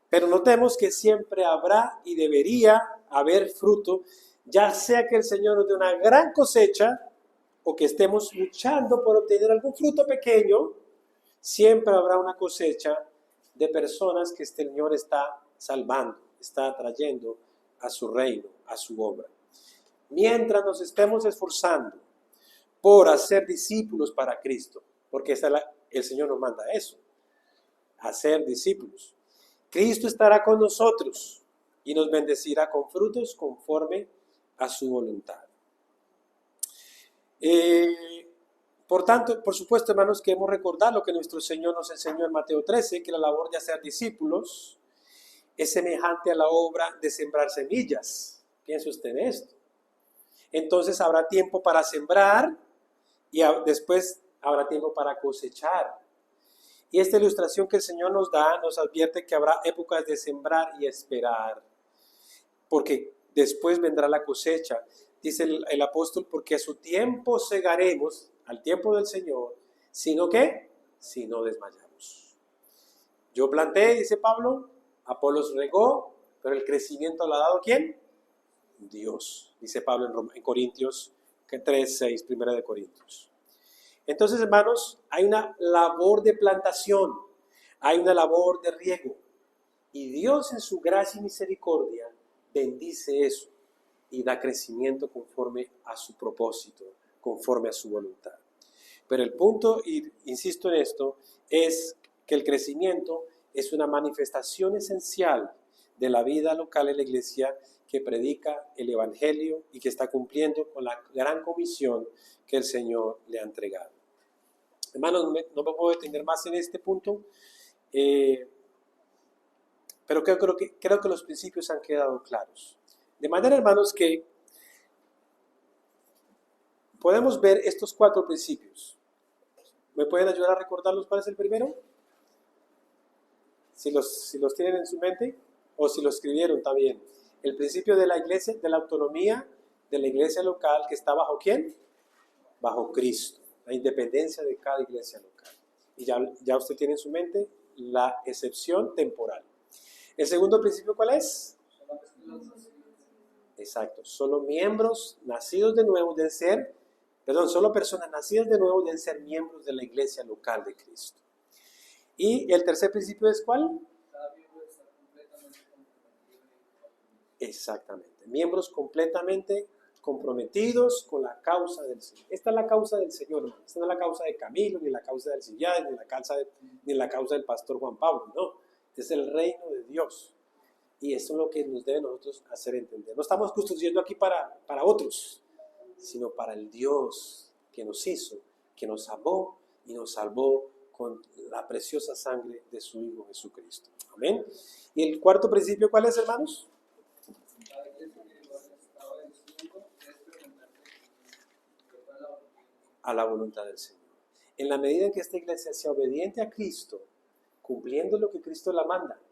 Pero notemos que siempre habrá y debería haber fruto, ya sea que el Señor nos dé una gran cosecha o que estemos luchando por obtener algún fruto pequeño, siempre habrá una cosecha de personas que este Señor está salvando, está trayendo a su reino, a su obra. Mientras nos estemos esforzando por hacer discípulos para Cristo, porque el Señor nos manda eso, hacer discípulos. Cristo estará con nosotros y nos bendecirá con frutos conforme a su voluntad. Por tanto, por supuesto, hermanos, queremos recordar lo que nuestro Señor nos enseñó en Mateo 13, que la labor de hacer discípulos es semejante a la obra de sembrar semillas. Piense usted en esto. Entonces habrá tiempo para sembrar y después habrá tiempo para cosechar. Y esta ilustración que el Señor nos da nos advierte que habrá épocas de sembrar y esperar, porque después vendrá la cosecha. Dice el apóstol, porque a su tiempo segaremos, al tiempo del Señor, sino que, si no desmayamos. Yo planté, dice Pablo, Apolos regó, pero el crecimiento lo ha dado ¿quién? Dios, dice Pablo en Corintios 3:6, primera de Corintios. Entonces, hermanos, hay una labor de plantación, hay una labor de riego, y Dios en su gracia y misericordia bendice eso y da crecimiento conforme a su propósito, conforme a su voluntad. Pero el punto, y insisto en esto, es que el crecimiento es una manifestación esencial de la vida local en la iglesia que predica el Evangelio y que está cumpliendo con la gran comisión que el Señor le ha entregado. Hermanos, no me puedo detener más en este punto, pero creo que los principios han quedado claros. De manera, hermanos, que podemos ver estos 4 principios. ¿Me pueden ayudar a recordarlos cuál es el primero? Si los tienen en su mente o si lo escribieron también. El principio de la iglesia, de la autonomía de la iglesia local que está bajo ¿quién? Bajo Cristo. La independencia de cada iglesia local. Y ya usted tiene en su mente la excepción temporal. ¿El segundo principio cuál es? Exacto. Solo miembros nacidos de nuevo deben ser, solo personas nacidas de nuevo deben ser miembros de la iglesia local de Cristo. ¿Y el tercer principio es cuál? Cada miembro está completamente comprometido. Exactamente. Miembros completamente comprometidos con la causa del Señor. Esta es la causa del Señor, hermano. Esta no es la causa de Camilo, ni la causa del Sillán, ni la causa del pastor Juan Pablo, no. Este es el reino de Dios. Y eso es lo que nos debe nosotros hacer entender. No estamos construyendo aquí para otros, sino para el Dios que nos hizo, que nos amó y nos salvó con la preciosa sangre de su Hijo Jesucristo. Amén. ¿Y el cuarto principio cuál es, hermanos? A la voluntad del Señor. En la medida en que esta iglesia sea obediente a Cristo, cumpliendo lo que Cristo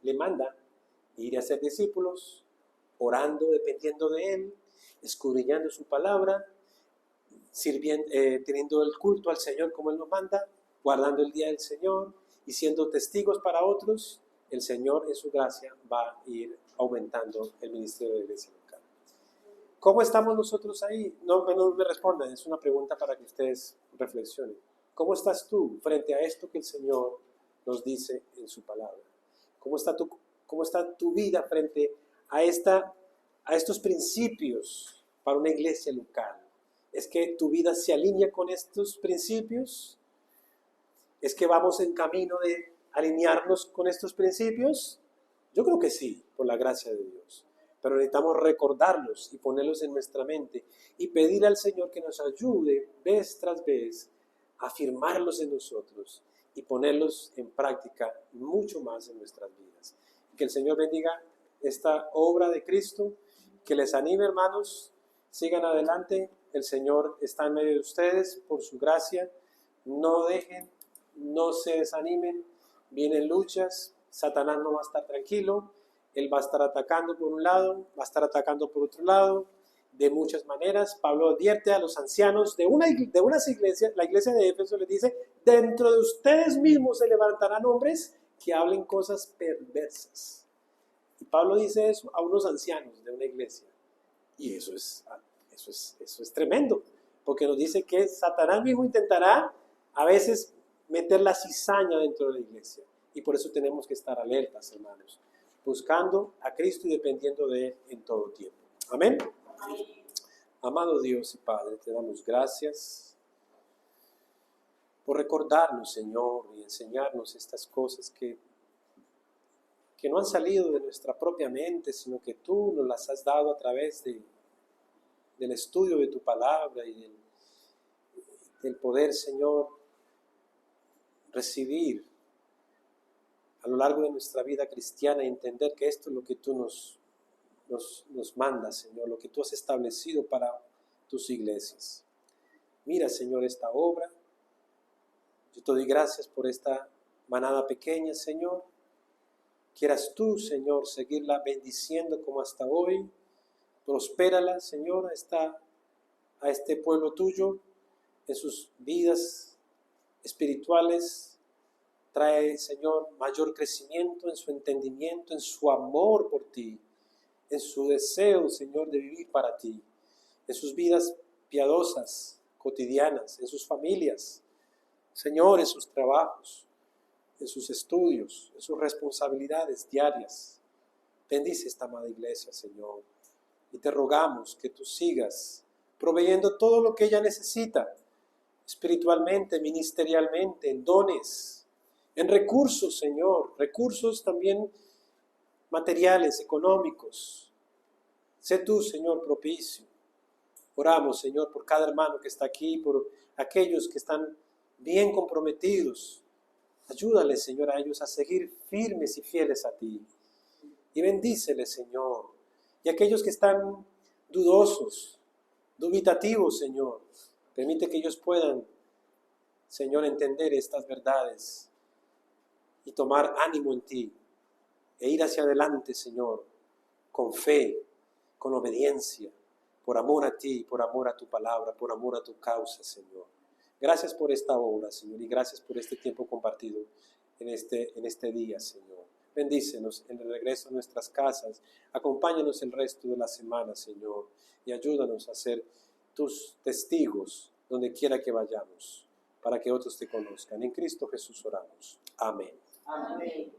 le manda, ir a ser discípulos, orando, dependiendo de Él, escudriñando su palabra, sirviendo, teniendo el culto al Señor como Él nos manda, guardando el día del Señor y siendo testigos para otros, el Señor en su gracia va a ir aumentando el ministerio de la iglesia local. ¿Cómo estamos nosotros ahí? No me respondan, es una pregunta para que ustedes reflexionen. ¿Cómo estás tú frente a esto que el Señor nos dice en su palabra? ¿Cómo está tu vida frente a estos principios para una iglesia local? ¿Es que tu vida se alinea con estos principios? ¿Es que vamos en camino de alinearnos con estos principios? Yo creo que sí, por la gracia de Dios. Pero necesitamos recordarlos y ponerlos en nuestra mente y pedir al Señor que nos ayude vez tras vez a afirmarlos en nosotros y ponerlos en práctica mucho más en nuestras vidas. Que el Señor bendiga esta obra de Cristo, que les anime, hermanos, sigan adelante. El Señor está en medio de ustedes por su gracia. No dejen, no se desanimen. Vienen luchas, Satanás no va a estar tranquilo. Él va a estar atacando por un lado, va a estar atacando por otro lado, de muchas maneras. Pablo advierte a los ancianos de unas iglesias, la iglesia de Éfeso les dice, dentro de ustedes mismos se levantarán hombres que hablen cosas perversas. Y Pablo dice eso a unos ancianos de una iglesia. Y eso es tremendo, porque nos dice que Satanás mismo intentará a veces meter la cizaña dentro de la iglesia. Y por eso tenemos que estar alertas, hermanos, buscando a Cristo y dependiendo de Él en todo tiempo. Amén. Amado Dios y Padre, te damos gracias por recordarnos, Señor, y enseñarnos estas cosas que no han salido de nuestra propia mente, sino que tú nos las has dado a través del estudio de tu palabra y del poder, Señor, recibir a lo largo de nuestra vida cristiana y entender que esto es lo que tú nos mandas, Señor, lo que tú has establecido para tus iglesias. Mira, Señor, esta obra. Yo te doy gracias por esta manada pequeña, Señor. Quieras tú, Señor, seguirla bendiciendo como hasta hoy. Prospérala, Señor, a este pueblo tuyo en sus vidas espirituales. Trae, Señor, mayor crecimiento en su entendimiento, en su amor por ti, en su deseo, Señor, de vivir para ti, en sus vidas piadosas, cotidianas, en sus familias, Señor, en sus trabajos, en sus estudios, en sus responsabilidades diarias. Bendice esta amada iglesia, Señor, y te rogamos que tú sigas proveyendo todo lo que ella necesita, espiritualmente, ministerialmente, en dones, en recursos, Señor, recursos también materiales, económicos. Sé tú, Señor, propicio. Oramos, Señor, por cada hermano que está aquí, por aquellos que están bien comprometidos. Ayúdales, Señor, a ellos a seguir firmes y fieles a ti. Y bendíceles, Señor. Y aquellos que están dudosos, dubitativos, Señor, permite que ellos puedan, Señor, entender estas verdades y tomar ánimo en ti e ir hacia adelante, Señor, con fe, con obediencia, por amor a ti, por amor a tu palabra, por amor a tu causa, Señor. Gracias por esta obra, Señor, y gracias por este tiempo compartido en este día, Señor. Bendícenos en el regreso a nuestras casas. Acompáñanos el resto de la semana, Señor, y ayúdanos a ser tus testigos donde quiera que vayamos, para que otros te conozcan. En Cristo Jesús oramos. Amén. Amén.